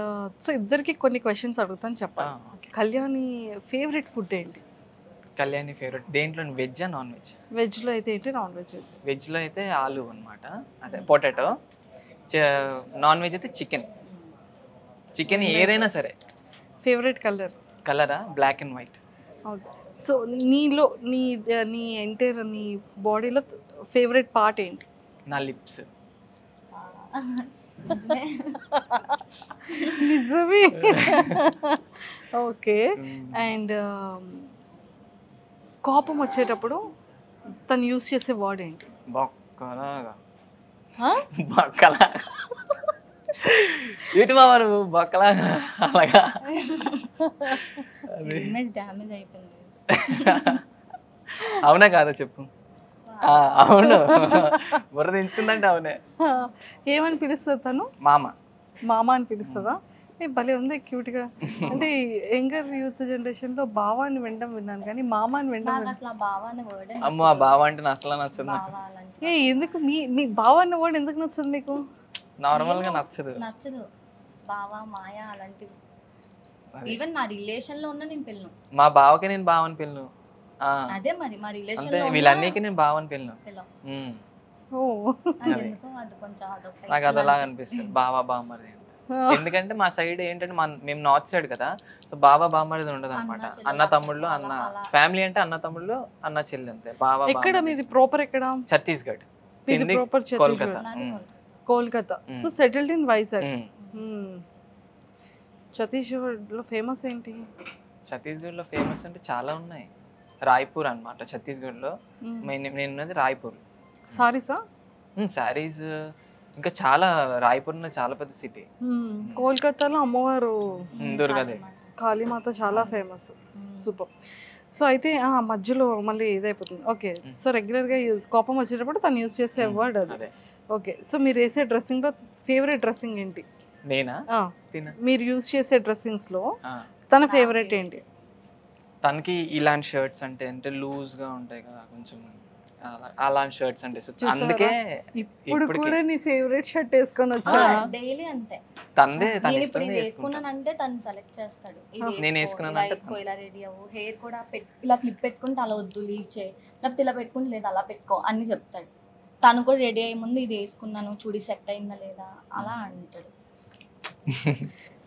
సో ఇద్దరికి కొన్ని క్వశ్చన్స్ అడుగుతాను చెప్పాలి. కళ్యాణి ఫేవరెట్ ఫుడ్ ఏంటి? కళ్యాణి ఫేవరెట్ దేంట్లో వెజ్జా నాన్ వెజ్? వెజ్లో అయితే ఏంటి, నాన్ వెజ్ అయితే? వెజ్లో అయితే ఆలు అనమాట, అదే పొటాటో. నాన్ వెజ్ అయితే చికెన్ ఏదైనా సరే. ఫేవరెట్ కలరా? Black and white. Okay. So నీలో నీ ఎంటైర్ నీ బాడీలో ఫేవరెట్ పార్ట్ ఏంటి? నా లిప్స్. నిజమే. ఓకే. అండ్ కోపం వచ్చేటప్పుడు తను యూస్ చేసే వర్డ్ ఏంటి? బొక్కలాగా. ఇటు మామ నువ్వు బొక్కలాగా అలాగా. ఇమేజ్ డ్యామేజ్ అయిపోయింది. అవునా కాదా చెప్పు. అవును, బుర్ర దించుకుందంటే అవునే. ఏమని పిలుస్తుంది తను? మామ అని పిలుస్తుందా? భలే ఉంది క్యూట్గా. అంటే యంగర్ యూత్ జనరేషన్ లో బావాని వినడం విన్నాను కానీ మామాని వినడం అమ్మో. ఆ బావ అంటే అసలు నచ్చదు. ఎందుకు మీ బావ అన్న వర్డ్ ఎందుకు నచ్చదు మీకు? నార్మల్ గా నచ్చదు. బావా మాయా అలాంటివి. ఈవెన్ నా రిలేషన్ లో ఉన్న నేను పిల్లను. మా బావకి నేను బావని పిల్లను. అదే మరి మా రిలేషన్ లో వీళ్ళన్నికి నేను బావని పిల్లను. నాకు అదలా అనిపిస్తుంది బావా బామ్మది. ఎందుకంటే మా సైడ్ ఏంటంటే మేము నార్త్ సైడ్ కదా, సో బాబా బామ్మది ఉండదు అనమాట. అన్న తమ్ముళ్ళు, అన్న ఫ్యామిలీ అంటే అన్న తమ్ముళ్ళు అన్న చెల్లి అంతే. బాబా. ఎక్కడ మీది ప్రాపర్? ఎక్కడ? Chhattisgarh. Kolkata. So settled in Vizag. Chhattisgarh లో ఫేమస్ ఏంటి? ఛత్తీస్గఢ్ లో ఫేమస్ అంటే చాలా ఉన్నాయి. రాయ్పూర్ అనమాట ఛత్తీస్గఢ్ లో. నేను ఉన్నది రాయ్పూర్. సారీస్ ఇంకా చాలా. రాయ్పూర్ చాలా పెద్ద సిటీ. కోల్కతాలో అమ్మవారు దుర్గాదేవి, కాళీమాత చాలా ఫేమస్. సూపర్. సో అయితే మధ్యలో మళ్ళీ ఇదైపోతుంది. ఓకే. సో రెగ్యులర్గా కోపం వచ్చేటప్పుడు తను యూజ్ చేసే వర్డ్ అది. ఓకే. సో మీరు వేసే డ్రెస్సింగ్లో ఫేవరెట్ డ్రెస్సింగ్ ఏంటి? నేనా? మీరు యూజ్ చేసే డ్రెస్సింగ్స్లో తన ఫేవరెట్ ఏంటి? తనకి ఇలాంటి షర్ట్స్ అంటే లూజ్గా ఉంటాయి కదా కొంచెం, అలాంటి షర్ట్స్ అంటే అందుకే ఇప్పుడు కూడా నీ ఫేవరెట్ షర్ట్ వేసుకొని వచ్చా? డైలీ అంతే. తనదే తన ఇష్టం వేసుకున్నానంటే తను సెలెక్ట్ చేస్తాడు. నేను వేసుకున్నానంటే ఇలా రెడీ అవ్వు, హెయిర్ కూడా ఇలా క్లిప్ పెట్టుకుంటే అలా వద్దు లీవ్ చేయి, లేకపోతే ఇలా పెట్టుకుంటే లేదు అలా పెట్టుకో అన్ని చెప్తాడు. తను కూడా రెడీ అయ్యే ముందు ఇది వేసుకున్నాను చూడి సెట్ అయిందా లేదా అలా అంటాడు.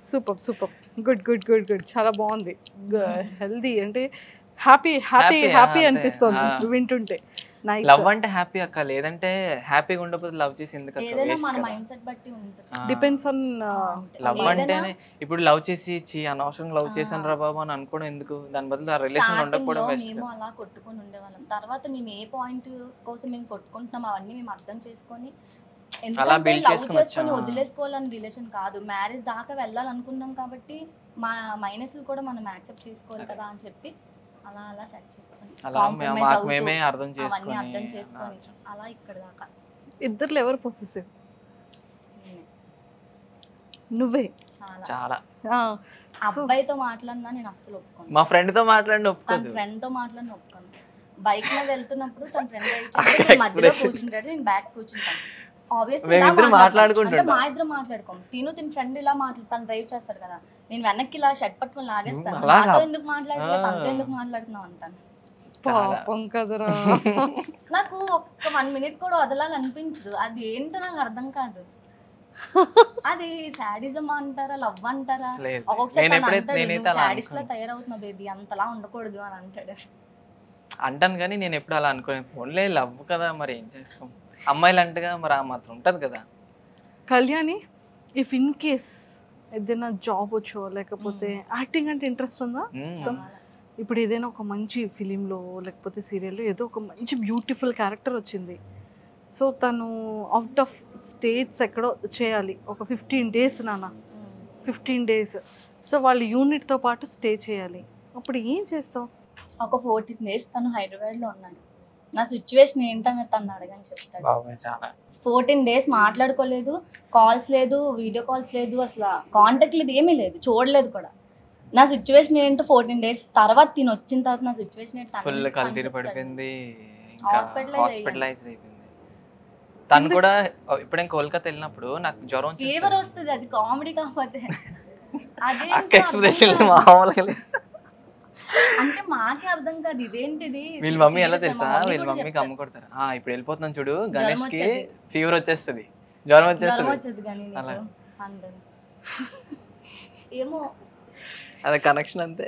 Super super. Good good good good. చాలా బాగుంది. హెల్దీ అంటే హ్యాపీ అనిపిస్తుంది వింటుంటే. లవ్ అంటే హ్యాపీ అక్క, లేదంటే హ్యాపీగా ఉండకపోతే లవ్ చేసి ఎందుకు అక్క? డిపెండ్స్ ఆన్ లవ్ అంటేనే. ఇప్పుడు లవ్ చేసి అనవసరంగా లవ్ చేశాను రా బాబు అని అనుకోవడం ఎందుకు? దాని బదులు ఆ రిలేషన్ ఉండకపోవడం బెస్ట్. మేము అలా కొట్టుకొని ఉండేవాళ్ళం. తర్వాత మేము ఏ పాయింట్ కోసం మేము కొట్టుకుంటున్నాం అవన్నీ మేము అర్థం చేసుకొని, ఎందుకంటే లవ్ చేసుకొని వదిలేసుకోవాలని రిలేషన్ కాదు, మ్యారేజ్ దాకా వెళ్ళాలనుకున్నాం కాబట్టి మా మైనస్లు కూడా మనం యాక్సెప్ట్ చేసుకోవాలి కదా అని చెప్పి అలా అలా సెట్ చేసుకొని మేమే అర్థం చేసుకొని అలా ఇక్కడ దాకా. ఇద్దరు ఎవరు పొసెసివ్? నువ్వే. చాలా. అబ్బాయితో మాట్లాడినా నేను అస్సలు ఒప్పుకోను. మా ఫ్రెండ్ తో మాట్లాడిన ఒప్పుకోను. ఫ్రెండ్ తో మాట్లాడిన ఒప్పుకోను. బైక్ లో వెళ్తున్నప్పుడు తన ఫ్రెండ్ రైట్ మధ్యలో కూర్చుంటాడు, నేను బ్యాక్ కూర్చుంటాను. ఆబ్వియస్లీ మా ఇద్దరు మాట్లాడుకోం. తిన ఫ్రెండ్ ఇలా తను డ్రైవ్ చేస్తాడు కదా, నేను వెనక్కి ఇలా షర్ట్ పట్టుకొని లాగేస్తాను. నాతో ఎందుకు మాట్లాడలేదు, తనతో ఎందుకు మాట్లాడుతున్నావు అంటాను. నాకు ఒక్క 1 minute కూడా వదలాలనిపించదు. అది ఏంటో నాకు అర్థం కాదు. అది సాడిజం అంటారా, లవ్ అంటారా? ఒక్కొక్కసారి సాడిస్ట్ లా తయారవుతున్నా బేబీ, అంతలా ఉండకూడదు అని అంటాడు. అంటాను కానీ నేను ఎప్పుడు అలా అనుకోని, ఫోన్లే లవ్ కదా మరి ఏం చేస్తాం, అమ్మాయిలు అంటగా మరి ఆ మాత్రం ఉంటది కదా. కళ్యాణి, ఇఫ్ ఇన్ కేస్ ఏదైనా జాబ్ వచ్చో లేకపోతే యాక్టింగ్ అంటే ఇంట్రెస్ట్ ఉందా? ఇప్పుడు ఏదైనా ఒక మంచి ఫిలింలో లేకపోతే సీరియల్లో ఏదో ఒక మంచి బ్యూటిఫుల్ క్యారెక్టర్ వచ్చింది, సో తను అవుట్ ఆఫ్ స్టేట్స్ ఎక్కడో చేయాలి, ఒక 15 days 15 days, సో వాళ్ళు యూనిట్తో పాటు స్టే చేయాలి, అప్పుడు ఏం చేస్తావు? ఒక 14 days తను హైదరాబాద్లో ఉన్నాడు, నా సిచ్యువేషన్ ఏంటని తను అడగని చెప్తాడు. 14 days మాట్లాడుకోలేదు, కాల్స్ లేదు, వీడియో కాల్స్ లేదు, అసలు కాంటాక్ట్ లేదు, ఏమీ లేదు, చూడలేదు కూడా. నా సిచ్యువేషన్ ఏంటో 14 days తర్వాత తిని వచ్చిన తర్వాత నా సిచ్యువేషన్ ఏంటో ఫుల్ కల్తీరి పడిపోయింది, హాస్పిటలైజ్ అయిపోయింది. తను కూడా ఎప్పుడైనా కోల్కతా వెళ్ళినప్పుడు నాకు జ్వరం ఫీవర్ వస్తుంది, అది కామెడీ కాకపోతే అదే అక్క ఎక్స్ప్రెషన్ మామూలుగా లేదు. అంటే మాకే అర్థం కాదు ఇదేంటిది. వీళ్ళ మమ్మీ ఎలా తెలుసా, వీళ్ళ మమ్మీకి అమ్మ కొడతారు. ఇప్పుడు వెళ్ళిపోతున్నాను చూడు, గణేష్ కి ఫీవర్ వచ్చేస్తుంది, జ్వరం వచ్చేస్తుంది కానీ అంటది. ఏమో అదే కనెక్షన్ అంతే,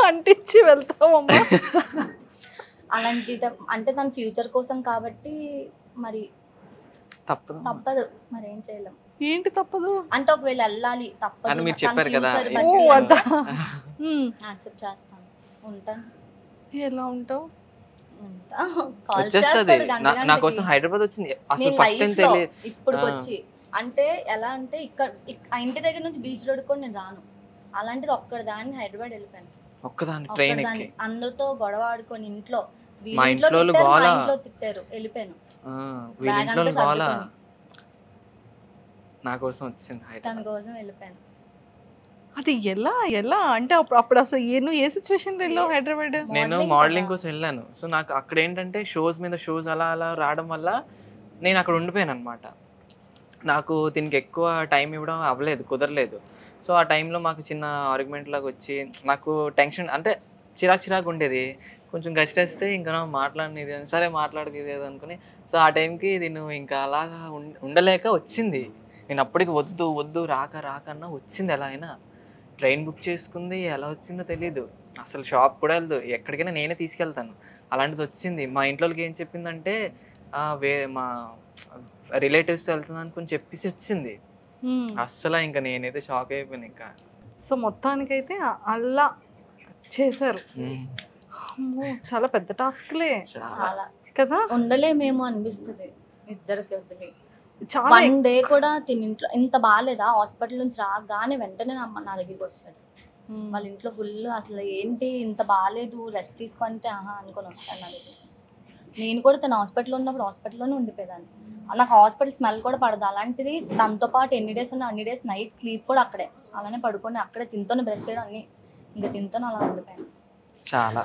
అంటించి వెళ్తామమ్మా. అలాంటి అంటే తన ఫ్యూచర్ కోసం కాబట్టి మరి తప్పదు మరి ఏం చేయలేం. ఏంటి తప్పదు అంటే ఒకవేళ వెళ్ళాలి తప్పదు అని మీరు చెప్పారు కదా. యాక్సెప్ట్ చేస్తాను, ఉంటాను. ఎలా ఉంటావు? వచ్చేస్తుంది. నా కోసం హైదరాబాద్ వచ్చింది అసలు ఫస్ట్ టైం తెలియదు ఇప్పుడు వచ్చి. అంటే ఎలా అంటే ఇక్కడ ఇంటి దగ్గర నుంచి బీచ్ రోడ్ కూడా నేను రాను, అలాంటిది ఒక్కదాన్ని హైదరాబాద్ వెళ్ళిపోయాను. ఒక్కదాన్ని ట్రైన్ ఎక్కి అందరితో గొడవ ఆడుకొని ఇంట్లో మా ఇంట్లో తిట్టారు, వెళ్ళిపోయాను. నా కోసం వచ్చింది, తన కోసం వెళ్ళిపోయాను. అది ఎలా అంటే అప్పుడు అసలు నువ్వు ఏ సిచ్యువేషన్ లో వెళ్ళావు హైదరాబాద్? నేను మోడలింగ్ కోసం వెళ్ళాను. సో నాకు అక్కడ ఏంటంటే షోస్ మీద షోస్ అలా అలా రావడం వల్ల నేను అక్కడ ఉండిపోయాను అనమాట. నాకు దీనికి ఎక్కువ టైం ఇవ్వడం అవ్వలేదు, కుదరలేదు. సో ఆ టైంలో మాకు చిన్న ఆర్గ్యుమెంట్ లాగా వచ్చి నాకు టెన్షన్ అంటే చిరాకు ఉండేది. కొంచెం గసిరేస్తే ఇంకా మాట్లాడినది సరే మాట్లాడక ఇదేదో అనుకుని. సో ఆ టైంకి నేను ఇంకా అలాగా ఉండలేక వచ్చింది. నేను అప్పటికి వద్దు రాకన్నా వచ్చింది. ఎలా అయినా ట్రైన్ బుక్ చేసుకుంది, ఎలా వచ్చిందో తెలీదు. అసలు షాప్ కూడా వెళ్దు, ఎక్కడికైనా నేనే తీసుకెళ్తాను. అలాంటిది వచ్చింది. మా ఇంట్లోకి ఏం చెప్పిందంటే మా రిలేటివ్స్ వెళ్తుంది అనుకుని చెప్పేసి వచ్చింది. అస్సలు ఇంకా నేనైతే షాక్ అయిపోయాను ఇంకా. సో మొత్తానికైతే అలా చేశారు. చాలా పెద్ద టాస్క్లే చాలా కదా, ఉండలేమేమో అనిపిస్తుంది ఇద్దరికి వదిలి. చాలా వన్ డే కూడా తిని ఇంట్లో ఇంత బాగాలేదా, హాస్పిటల్ నుంచి రాగానే వెంటనే నా దగ్గరికి వస్తాడు. వాళ్ళ ఇంట్లో ఫుల్ అసలు ఏంటి ఇంత బాగాలేదు, రెస్ట్ తీసుకుంటే అనుకొని వస్తాను నా దగ్గర. నేను కూడా తన హాస్పిటల్లో ఉన్నప్పుడు హాస్పిటల్లోనే ఉండిపోయేదాన్ని. నాకు హాస్పిటల్ స్మెల్ కూడా పడదు. అలాంటిది తనతో పాటు ఎన్ని డేస్ ఉన్నా అన్ని డేస్ నైట్ స్లీప్ కూడా అక్కడే, అలానే పడుకొని అక్కడే తింతోనే బ్రష్ చేయడం అన్ని ఇంకా తింతోనే అలా ఉండిపోయాను. చాలా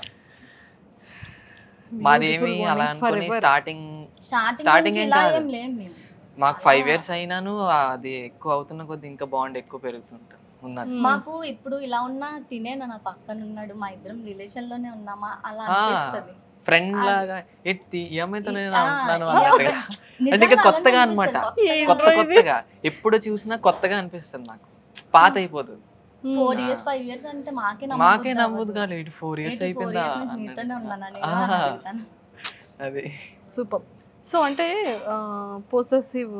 మాదేమి అలా అనుకుని స్టార్టింగ్ ఏం కాదు. మాకు 5 years అయినాను అది ఎక్కువ అవుతున్న కొద్ది ఇంకా బాండ్ ఎక్కువ పెరుగుతుంటాం. మాకు ఇప్పుడు ఇలా ఉన్నా తినేదా నా పక్కన ఉన్నాడు, మా ఇద్దరం రిలేషన్ లోనే ఉన్నామా అలా అనిపిస్తుంది. ఫ్రెండ్ లాగా ఏమైతేనే అంటే ఇంకా కొత్తగా అనమాట. కొత్తగా ఎప్పుడు చూసినా కొత్తగా అనిపిస్తుంది నాకు, పాత అయిపోతుంది. 4 years 5 years అంటే మాకే నమ్మదు కాలేదు. 4 years అయిపోయిందా అది. సూపర్. సో అంటే పొసెసివ్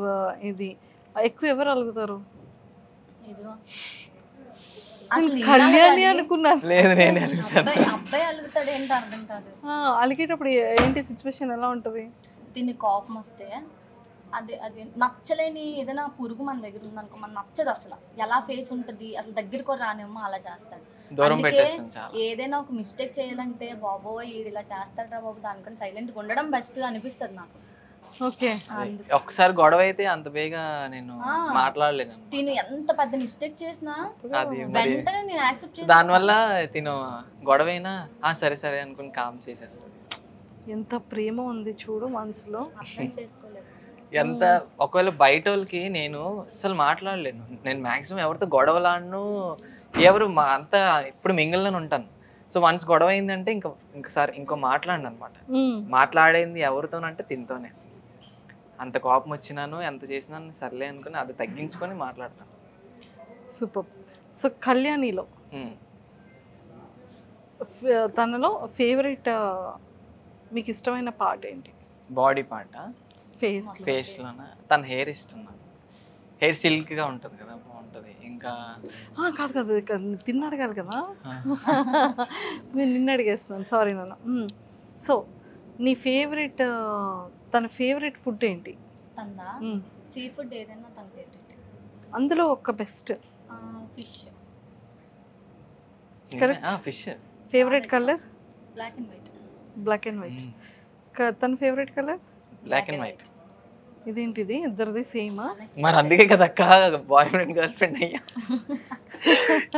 ఇది ఎక్కువ ఎవరు అలుగుతారు? కళ్యాణి అనుకున్నాను. లేదు నేనే అలుగుతాను. అబ్బాయి అలుగుతాడు ఏంటో అర్థం కాదు. అలిగేటప్పుడు ఏంటి సిచ్యువేషన్ ఎలా ఉంటది? దీన్ని కోపం వస్తే అది నచ్చలేని ఏదైనా పురుగు మన దగ్గర ఉంది అనుకో, మన నచ్చదు అసలు. ఎలా ఫేస్ ఉంటుంది అసలు, దగ్గర కూడా రానేమో అలా చేస్తాడు. ఏదైనా ఒక మిస్టేక్ చేయాలంటే బాబోయ్ ఇలా చేస్తాడా బాబు దానికని సైలెంట్గా ఉండడం బెస్ట్ అనిపిస్తుంది నాకు. ఓకే, ఒకసారి గొడవ అయితే అంత బేగా నేను మాట్లాడలేను. తిను ఎంత పెద్ద మిస్టేక్ చేసినా వెంటనే నేను యాక్సెప్ట్ చేస్తాను. దానివల్ల తిను గొడవ అయినా సరే అనుకుని కామ్ చేసేస్తాను. ఎంత ప్రేమ ఉంది చూడు మనసులో, అర్థం చేసుకోలేదు. ఎంత ఒకవేళ బయట వాళ్ళకి నేను అసలు మాట్లాడలేను. నేను మాక్సిమం ఎవరితో గొడవలాడను, ఎవరు అంతా ఇప్పుడు మింగిల్లోనే ఉంటాను. సో వన్స్ గొడవ అయిందంటే ఇంకోసారి ఇంకో మాట్లాడను అనమాట. మాట్లాడేది ఎవరితోనంటే తినతోనే. అంత కోపం వచ్చినాను ఎంత చేసినాను సర్లే అనుకుని అది తగ్గించుకొని మాట్లాడతాను. సూపర్. సో కళ్యాణిలో తనలో మీకు ఇష్టమైన పార్ట్ ఏంటి? బాడీ పార్ట్, ఫేస్లోనా? తన హెయిర్ ఇష్టం నాకు. హెయిర్ సిల్క్గా ఉంటుంది కదా, బాగుంటుంది. ఇంకా కాదు తిన్న అడగాలి కదా, నేను నిన్న అడిగేస్తున్నాను, సారీ నాన్న. సో నీ ఫేవరెట్, తన ఫేవరెట్ ఫుడ్ ఏంటి? తనదా సీ ఫుడ్ ఏదైనా తన ఫేవరెట్. అందులో ఒక best fish. Correct. Fish. Favourite colour? Black and white. తన favourite colour? Black and white. ఇదేంటిది ఇద్దరిది సేమా? మరి అందుకే కదా అక్క బాయ్ ఫ్రెండ్ గర్ల్ ఫ్రెండ్ అయ్యా.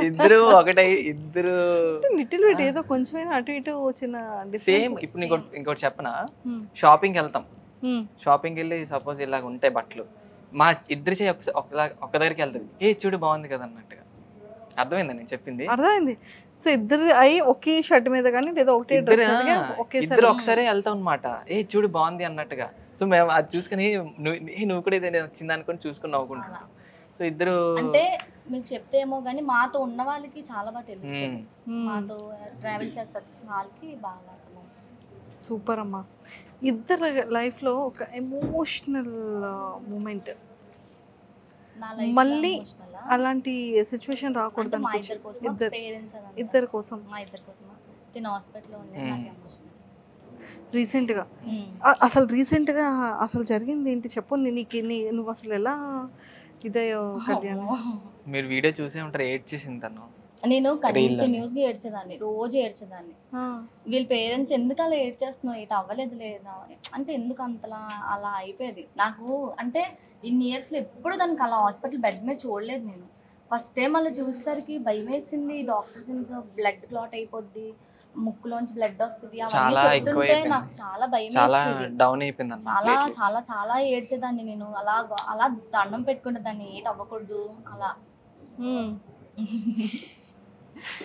ఇద్దరు ఒకటే, ఇద్దరు లిటిల్ బిట్ ఏదో కొంచెమైనా అటు ఇటు చిన్న సేమ్. ఇప్పుడు ఇంకోటి చెప్పనా, షాపింగ్కి వెళ్తాం షాపింగ్కి వెళ్ళి సపోజ్ ఇలాగ ఉంటాయి బట్టలు, మా ఇద్దరి చేయి ఒక్క దగ్గరికి వెళ్తుంది, ఏ చూడు బాగుంది కదా అన్నట్టుగా. అర్థమైందా నేను చెప్పింది? అర్థమైంది. సో ఇద్దరు అయి ఒకే షర్ట్ మీద కానీ లేదా ఒకటే ఇద్దరు ఒకసారి వెళ్తాం అనమాట, ఏ చూడు బాగుంది అన్నట్టుగా. సో మేము అది చూసుకుని నువ్వు కూడా ఇదే వచ్చింది అనుకుని చూసుకుని నవ్వుకుంటున్నాం. సో ఇద్దరు అంటే మీకు చెప్తే ఏమో కానీ మాతో ఉన్న వాళ్ళకి చాలా బాగా తెలుసు, మాతో ట్రావెల్ చేస్తారు వాళ్ళకి బాగా. సూపర్ అమ్మా. ఇద్దరు లైఫ్లో ఒక ఎమోషనల్ మూమెంట్ మళ్ళీ అలాంటి సిచ్యువేషన్ రాకూడదు ఇద్దరి కోసం తిన హాస్పిటల్లో ఉండే నాకు ఎమోషనల్. రీసెంట్గా అసలు జరిగింది ఏంటి చెప్పు. నువ్వు అసలు ఎలా ఇదయ్యో కళ్యాణ్? మీరు వీడియో చూసే ఉంటారు, ఏడ్చేసింది తను. నేను కంటిన్యూస్ గా ఏడ్చేదాన్ని, రోజు ఏడ్చేదాన్ని. వీళ్ళ పేరెంట్స్ ఎందుకు అలా ఏడ్చేస్తున్నావు, ఇటు అవ్వలేదు లేదా అంటే ఎందుకు అంతలా అలా అయిపోయేది నాకు. అంటే ఇన్ని ఇయర్స్ లో ఎప్పుడు దానికి అలా హాస్పిటల్ బెడ్ మీద చూడలేదు నేను. ఫస్ట్ టైం అలా చూసేసరికి భయం వేసింది. డాక్టర్స్ బ్లడ్ క్లాట్ అయిపోద్ది, ముక్కులోంచి బ్లడ్ వస్తుంది, అవన్నీ చెప్తుంటే నాకు చాలా భయం వేసింది. చాలా చాలా చాలా ఏడ్చేదాన్ని నేను. అలా దండం పెట్టుకుంటే దాన్ని ఏటి అవ్వకూడదు అలా.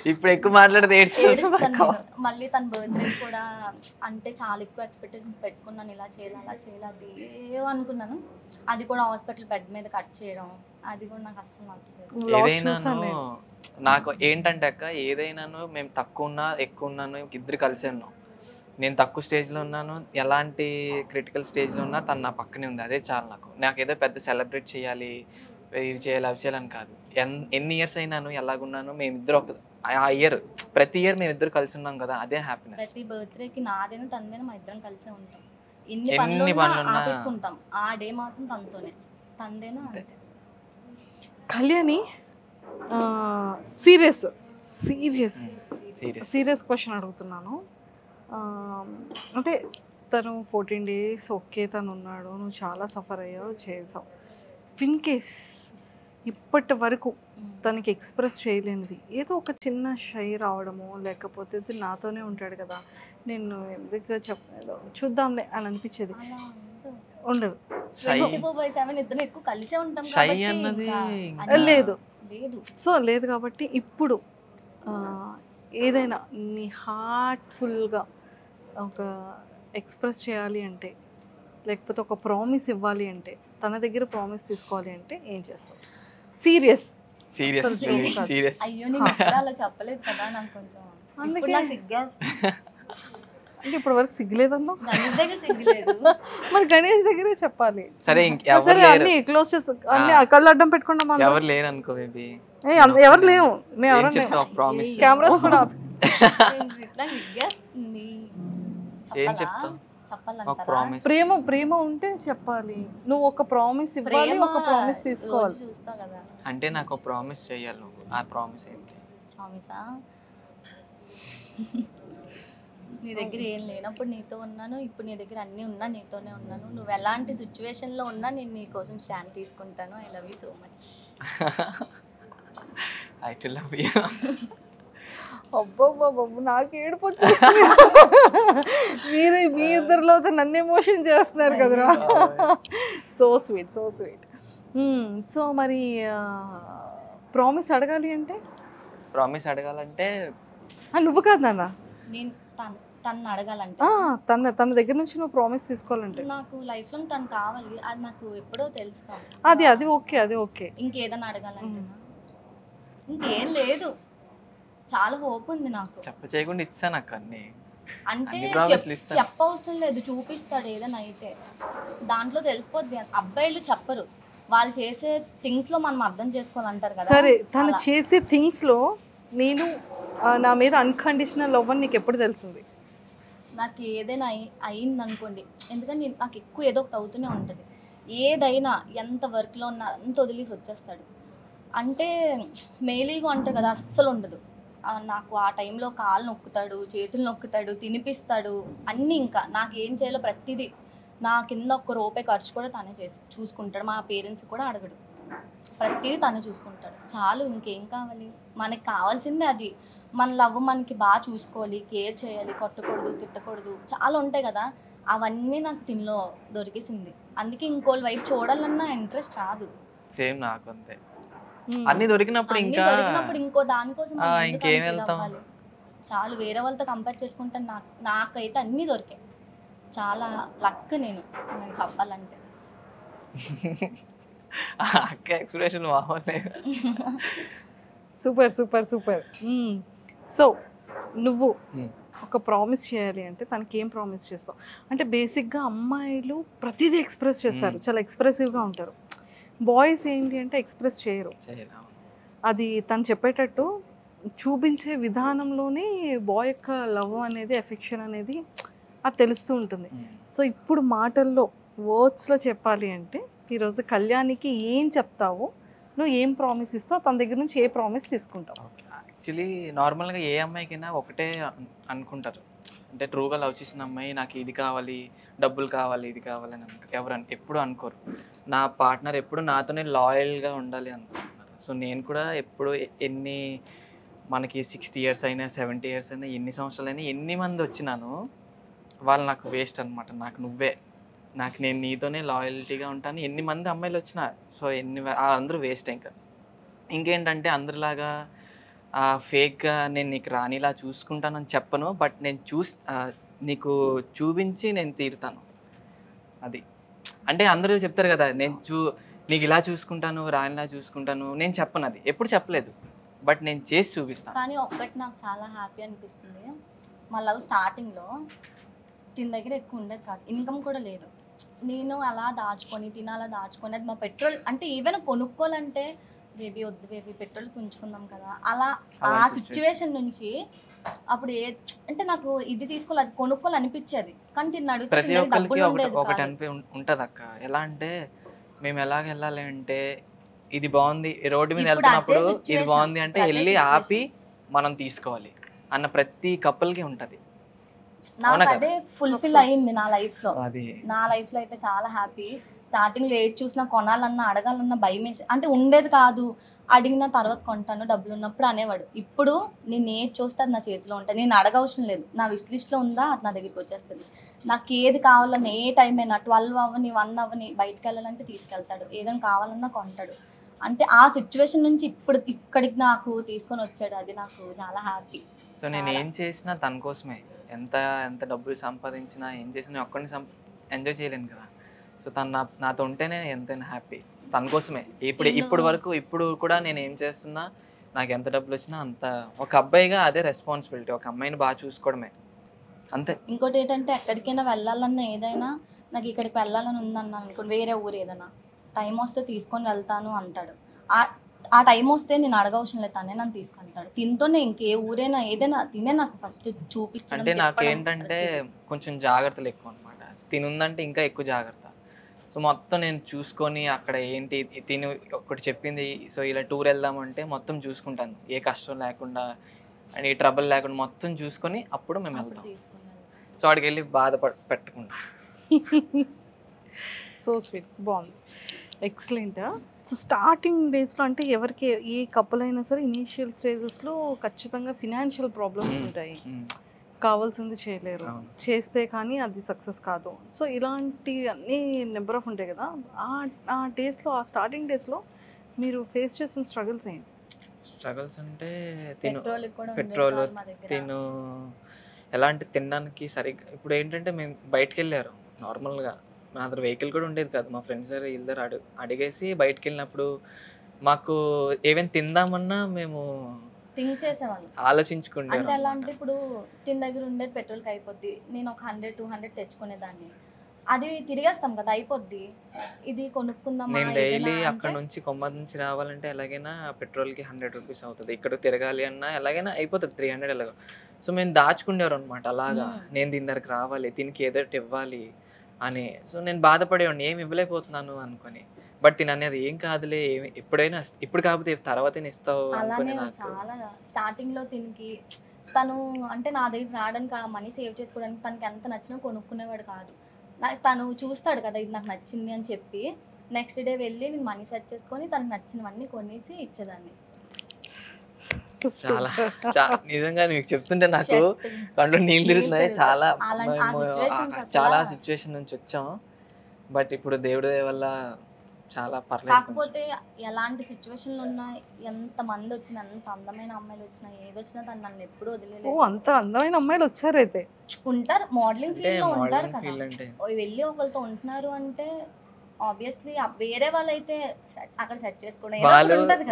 ఇప్పుడు ఎక్కువ మాట్లాడితే మళ్ళీ తన బర్త్డే కూడా అంటే చాలా ఎక్కువ ఎక్స్పెక్టేషన్స్ పెట్టుకున్నాను, ఇలా చేయాలి అలా చేయాలి అది అనుకున్నాను. అది కూడా హాస్పిటల్ బెడ్ మీద కట్ చేయడం అది కూడా నాకు అస్సలు నచ్చలేదు. ఏదైనాను నాకు ఏంటంటే అక్క, ఏదైనాను మేము తక్కువ ఉన్నా ఎక్కువ ఉన్నాను ఇద్దరు కలిసే ఉన్నాం. నేను తక్కువ స్టేజ్లో ఉన్నాను, ఎలాంటి క్రిటికల్ స్టేజ్లో ఉన్నా తను నా పక్కనే ఉంది, అదే చాలు నాకు ఏదో పెద్ద సెలబ్రేట్ చేయాలి ఇవి చేయాలి అవి చేయాలని కాదు. ఎన్ని ఇయర్స్ అయినాను ఎలాగున్నాను మేమిద్దరు ఆ ఇయర్ ప్రతి ఇయర్ మేము ఇద్దరు కలిసి ఉన్నాం కదా, అదే హ్యాపీనెస్. ప్రతి బర్త్డేకి నాదైనా తనదైనా మా ఇద్దరం కలిసే ఉంటాం. ఎన్ని పనులు ఆపేసుకుంటాం, ఆ డే మాత్రం తనతోనే, తనదైనా అంతే. కళ్యాణి సీరియస్ క్వశ్చన్ అడుగుతున్నాను. అంటే తను 14 days ఓకే తను ఉన్నాడు, నువ్వు చాలా సఫర్ అయ్యావు చేసావు. ఇన్ కేస్ ఇప్పటి వరకు తనకి ఎక్స్ప్రెస్ చేయలేనిది ఏదో ఒక చిన్న షై రావడమో లేకపోతే నాతోనే ఉంటాడు కదా నేను ఎందుకు చెప్పలేదు చూద్దాంలే అని అనిపించేది ఉండదు. లేదు సో లేదు కాబట్టి ఇప్పుడు ఏదైనా నీ హార్ట్ఫుల్గా ఒక ఎక్స్ప్రెస్ చేయాలి అంటే లేకపోతే ఒక ప్రామిస్ ఇవ్వాలి అంటే తన దగ్గర ప్రామిస్ తీసుకోవాలి అంటే ఏం చేస్తావు? సీరియస్ అయ్యో నేను అలా చెప్పలేదు కదా, నాకు కొంచెం అంటే ఇప్పుడు వరకు సిగ్గులేదన్నా? గణేష్ దగ్గర సిగ్గులేదు, మరి గణేష్ దగ్గరే చెప్పాలి. సరే అన్ని క్లోజ్ చేసి అన్ని కళ్ళు అడ్డం పెట్టుకున్నాం. ఎవరు లేరు అనుకో, ఎవరు లేవు, మేము ఎవరు కెమెరాస్ కూడా ప్రేమ ఉంటే చెప్పాలి. నువ్వు ఒక ప్రామిస్ ఇవ్వాలి, ఒక ప్రామిస్ తీసుకోవాలి. అంటే నాకు ప్రామిస్ చేయాలి నువ్వు. ఆ ప్రామిస్ ఏంటి? ప్రామిసా? నీ దగ్గర ఏం లేనప్పుడు నీతో ఉన్నాను, ఇప్పుడు నీ దగ్గర అన్నీ ఉన్నా నీతోనే ఉన్నాను. నువ్వు ఎలాంటి సిచ్యువేషన్లో ఉన్నా నేను నీ కోసం స్టాండ్ తీసుకుంటాను. I love you so much. I too love you. అబ్బబ్బబ్బ నాకు ఏడుపు వచ్చేస్తుంది. మీరు మీ ఇద్దరిలో నన్ను ఎమోషన్ చేస్తున్నారు కదరా. So sweet so sweet. So మరి ప్రామిస్ అడగాలి అంటే నువ్వు కాదు నాన్న, నేను తను అడగాలంటే తన దగ్గర నుంచి నువ్వు ప్రామిస్ తీసుకోవాలంటే నాకు లైఫ్ లో తను కావాలి, అది నాకు ఎప్పుడో తెలుసు. అది ఓకే. ఇంకేదన్నా అడగాలంటే ఇంకేం లేదు, చాలా హోప్ ఉంది నాకు. చేయకుండా ఇచ్చాను అక్క అన్ని. అంటే చెప్పవసరం లేదు, చూపిస్తాడు ఏదైనా అయితే దాంట్లో తెలిసిపోద్ది. అబ్బాయిలు చెప్పరు, వాళ్ళు చేసే థింగ్స్ లో మనం అర్థం చేసుకోవాలంటారు కదా. సరే తను చేసే థింగ్స్ లో నేను నా మీద అన్కండిషనల్ లవ్ అని నీకు ఎప్పుడు తెలిసింది? నాకు ఏదైనా అయింది అనుకోండి, ఎందుకంటే నాకు ఎక్కువ ఏదో ఒకటి అవుతూనే ఉంటుంది. ఏదైనా ఎంత వర్క్లో ఉన్నా అంత వదిలేసి వచ్చేస్తాడు. అంటే మేలీగా అంటారు కదా, అస్సలు ఉండదు. నాకు ఆ టైంలో కాలు నొక్కుతాడు, చేతులు నొక్కుతాడు, తినిపిస్తాడు అన్నీ. ఇంకా నాకు ఏం చేయాలో ప్రతిదీ నా కింద ఒక్క రూపాయి ఖర్చు కూడా తనే చూసుకుంటాడు. మా పేరెంట్స్ కూడా అడగడు, ప్రతిదీ తనే చూసుకుంటాడు. చాలు, ఇంకేం కావాలి? మనకి కావాల్సిందే అది. మన లవ్ మనకి బాగా చూసుకోవాలి, కేర్ చేయాలి, కొట్టకూడదు, తిట్టకూడదు, చాలా ఉంటాయి కదా. అవన్నీ నాకు తినలో దొరికేసింది. అందుకే ఇంకోళ్ళ వైపు చూడాలన్నా ఇంట్రెస్ట్ రాదు. సేమ్ నాకు అంతే. అన్ని దొరికినప్పుడు అన్నీ ఇంకా దొరికినప్పుడు ఇంకో దానికోసం నేను ఎందుకు ఇంకేం అంత వెళ్తాం? ఇదవ్వాలి? చాలు వేరే వాళ్ళతో కంపేర్ చేసుకుంటే నాకైతే అన్నీ దొరికాయి. చాలా లక్ నేను చెప్పాలంటే. అక్క ఎక్స్ప్రెషన్ మామూలే. Super super super. సో నువ్వు ఒక ప్రామిస్ చేయాలి అంటే తనకి ఏం ప్రామిస్ చేస్తావు? అంటే బేసిక్గా అమ్మాయిలు ప్రతిదీ ఎక్స్ప్రెస్ చేస్తారు, చాలా ఎక్స్ప్రెసివ్గా ఉంటారు. బాయ్స్ ఏంటి అంటే ఎక్స్ప్రెస్ చేయరు. అది తను చెప్పేటట్టు చూపించే విధానంలోనే బాయ్ యొక్క లవ్ అనేది, ఎఫెక్షన్ అనేది అది తెలుస్తూ ఉంటుంది. సో ఇప్పుడు మాటల్లో వర్డ్స్లో చెప్పాలి అంటే ఈరోజు కళ్యాణికి ఏం చెప్తావు, నువ్వు ఏం ప్రామిస్ ఇస్తావు, తన దగ్గర నుంచి ఏ ప్రామిస్ తీసుకుంటావు? యాక్చువల్లీ నార్మల్గా ఏ అమ్మాయికైనా ఒకటే అనుకుంటారు, అంటే ట్రూగా లవ్ చేసిన అమ్మాయి నాకు ఇది కావాలి, డబ్బులు కావాలి, ఇది కావాలి అని ఎప్పుడు అనుకోరు. నా పార్ట్నర్ ఎప్పుడు నాతోనే లాయల్గా ఉండాలి అనుకుంటున్నారు. సో నేను కూడా ఎప్పుడు ఎన్ని మనకి 60 years అయినా 70 years అయినా ఎన్ని సంవత్సరాలైనా ఎన్ని మంది వచ్చినాను వాళ్ళు నాకు వేస్ట్ అనమాట. నాకు నువ్వే, నేను నీతోనే లాయల్టీగా ఉంటాను. ఎన్ని మంది అమ్మాయిలు వచ్చినా సో అందరూ వేస్ట్. ఇంకేంటంటే అందరిలాగా ఫేక్గా నేను నీకు రానిలా చూసుకుంటానని చెప్పను, బట్ నేను నీకు చూపించి నేను తీరుతాను. అది అంటే అందరూ చెప్తారు కదా నీకు ఇలా చూసుకుంటాను, రానిలా చూసుకుంటాను, నేను చెప్పను. అది ఎప్పుడు చెప్పలేదు, బట్ నేను చేసి చూపిస్తాను. కానీ ఒక్కటి నాకు చాలా హ్యాపీ అనిపిస్తుంది, మా లవ్ స్టార్టింగ్లో తిన దగ్గర ఎక్కువ ఉండేది కాదు, ఇన్కమ్ కూడా లేదు. నేను అలా దాచుకొని అలా దాచుకొని అది మా పెట్రోల్ అంటే ఈవెన్ కొనుక్కోవాలంటే బేబీ వద్దు బేబీ పెట్రోల్ తుంచుకుందాం కదా, అలా ఆ సిచ్యువేషన్ నుంచి అప్పుడు అంటే నాకు ఇది తీసుకోవాలి అది కొనుక్కోవాలి అనిపించేది. కానీ తిన్న అడిగితే ప్రతి ఒక్కరికి ఒకటి ఉంటుంది అక్క. ఎలా అంటే మేము ఎలాగ వెళ్ళాలి అంటే ఇది బాగుంది, రోడ్డు మీద వెళ్తున్నప్పుడు ఇది బాగుంది అంటే వెళ్ళి ఆపి మనం తీసుకోవాలి అన్న ప్రతి కపుల్కి ఉంటుంది. నాకు అదే ఫుల్ఫిల్ అయ్యింది నా లైఫ్లో. నా లైఫ్లో అయితే చాలా హ్యాపీ. స్టార్టింగ్లో ఏది చూసినా కొనాలన్నా అడగాలన్నా భయం వేసి అంటే ఉండేది కాదు. అడిగిన తర్వాత కొంటాను డబ్బులు ఉన్నప్పుడు అనేవాడు. ఇప్పుడు నేను ఏది చూస్తే అది నా చేతిలో ఉంటుంది, నేను అడగవసరం లేదు. నా విష్ లిస్ట్లో ఉందా అది నా దగ్గరికి వచ్చేస్తుంది. నాకు ఏది కావాలన్నా ఏ టైం అయినా 12 అవ్వని 1 అవ్వని బయటకు వెళ్ళాలంటే తీసుకెళ్తాడు, ఏదైనా కావాలన్నా కొంటాడు. అంటే ఆ సిచ్యువేషన్ నుంచి ఇక్కడికి నాకు తీసుకొని వచ్చాడు, అది నాకు చాలా హ్యాపీ. సో నేను ఏం చేసినా తన కోసమే. ఎంత డబ్బులు సంపాదించినా ఏం చేసినా ఒక్కడిని ఎంజాయ్ చేయలేను కదా. సో తను నాతో ఉంటేనే ఎంతైనా హ్యాపీ, తన కోసమే. ఇప్పుడు వరకు ఇప్పుడు కూడా నేను ఏం చేస్తున్నా, నాకు ఎంత డబ్బులు వచ్చినా అంత ఒక అబ్బాయిగా అదే రెస్పాన్సిబిలిటీ, ఒక అమ్మాయిని బాగా చూసుకోవడమే అంతే. ఇంకోటి ఏంటంటే ఎక్కడికైనా వెళ్ళాలన్నా ఏదైనా నాకు ఇక్కడికి వెళ్ళాలని ఉందన్నా అనుకోండి, వేరే ఊరు ఏదైనా టైం వస్తే తీసుకొని వెళ్తాను అంటాడు. ఆ టైం వస్తే నేను అడగవసరం లేదు, తనే నన్ను తీసుకెళ్తాడు. తినతోనే ఇంకే ఊరైనా ఏదైనా తినే నాకు ఫస్ట్ చూపించడం. అంటే నాకేంటంటే కొంచెం జాగ్రత్తలు ఎక్కువ అనమాట. తినుందంటే ఇంకా ఎక్కువ జాగ్రత్త. సో మొత్తం నేను చూసుకొని అక్కడ ఏంటి తిని ఒకటి చెప్పింది, సో ఇలా టూర్ వెళ్దామంటే మొత్తం చూసుకుంటాను, ఏ కష్టం లేకుండా అండ్ ఏ ట్రబుల్ లేకుండా మొత్తం చూసుకొని అప్పుడు మేము వెళ్తాం. సో అక్కడికి వెళ్ళి పెట్టకుండా. సో స్వీట్, బాగుంది, ఎక్సలెంట్. సో స్టార్టింగ్ డేస్లో అంటే ఎవరికి ఏ కపుల్ అయినా సరే ఇనీషియల్ స్టేజెస్లో ఖచ్చితంగా ఫినాన్షియల్ ప్రాబ్లమ్స్ ఉంటాయి, కావాల్సింది చేయలేరు, చేస్తే కానీ అది సక్సెస్ కాదు. సో ఇలాంటి అన్ని నెంబర్ ఆఫ్ ఉంటాయి కదా. ఆ డేస్లో, ఆ స్టార్టింగ్ డేస్లో మీరు ఫేస్ చేసిన స్ట్రగుల్స్ ఏంటి? స్ట్రగుల్స్ అంటే పెట్రోల్ తిను ఎలా అంటే తినడానికి సరిగ్గా. ఇప్పుడు ఏంటంటే మేము బయటకు వెళ్ళారు నార్మల్గా, నా దగ్గర వెహికల్ కూడా ఉండేది కాదు, మా ఫ్రెండ్స్ దగ్గర వీళ్ళ దగ్గర అడిగేసి బయటకు వెళ్ళినప్పుడు మాకు ఏమైనా తిందామన్నా మేము థింక్ చేసేవాళ్ళు, ఆలోచించుకుంటే. అంటే ఎలా అంటే ఇప్పుడు తిన దగ్గర ఉండేది పెట్రోల్కి అయిపోద్ది, నేను ఒక 100-200 తెచ్చుకునేదాన్ని, అది తిరిగేస్తాం కదా అయిపోద్ది, ఇది కొనుక్కుందాం. నేను డైలీ అక్కడ నుంచి కొమ్మది నుంచి రావాలంటే ఎలాగైనా పెట్రోల్కి 100 రూపీస్ అవుతుంది, ఇక్కడ తిరగాలి అన్నా ఎలాగైనా అయిపోతుంది 300 ఎలాగో. సో మేము దాచుకునేవారు అనమాట అలాగా, నేను దీని దగ్గరకు రావాలి, దీనికి ఏదో ఇవ్వాలి అని. సో నేను బాధపడేవాడిని, ఏమి ఇవ్వలేకపోతున్నాను అనుకొని. బట్ తిని అనేది ఏం కాదులే, ఎప్పుడైనా ఇప్పుడు కాకపోతే తర్వాతే ఇస్తావు అనుకుని. చాలా స్టార్టింగ్లో తినికి తను అంటే నా దగ్గర రావడానికి మనీ సేవ్ చేసుకోవడానికి తనకి ఎంత నచ్చినా కొనుక్కునేవాడు కాదు. తను చూస్తాడు కదా ఇది నాకు నచ్చింది అని చెప్పి, నెక్స్ట్ డే వెళ్ళి నేను మనీ సెట్ చేసుకొని తనకు నచ్చినవన్నీ కొనేసి ఇచ్చేదాన్ని. చాలా నిజంగా మీకు చెప్తుంటే నాకు కంట్లో నీళ్ళు తిరుగుతున్నాయి. చాలా చాలా సిచ్యువేషన్ నుంచి వచ్చాం. బట్ ఇప్పుడు దేవుడి వల్ల చాలా పర్లేదు. కాకపోతే ఎలాంటి సిచ్యువేషన్లు ఉన్నా, ఎంత మంది వచ్చినా, ఎంత అందమైన అమ్మాయిలు వచ్చినా, ఏది వచ్చినా తను నన్ను ఎప్పుడూ వదిలేదు. అంత అందమైన అమ్మాయిలు వచ్చారు అయితే ఉంటారు, మోడలింగ్ ఫీల్డ్ లో ఉంటారు కదా. వెళ్ళి ఒకరితో ఉంటున్నారు అంటే ఆబ్వియస్లీ వేరే వాళ్ళైతే అక్కడ సెట్ చేసుకోవడం.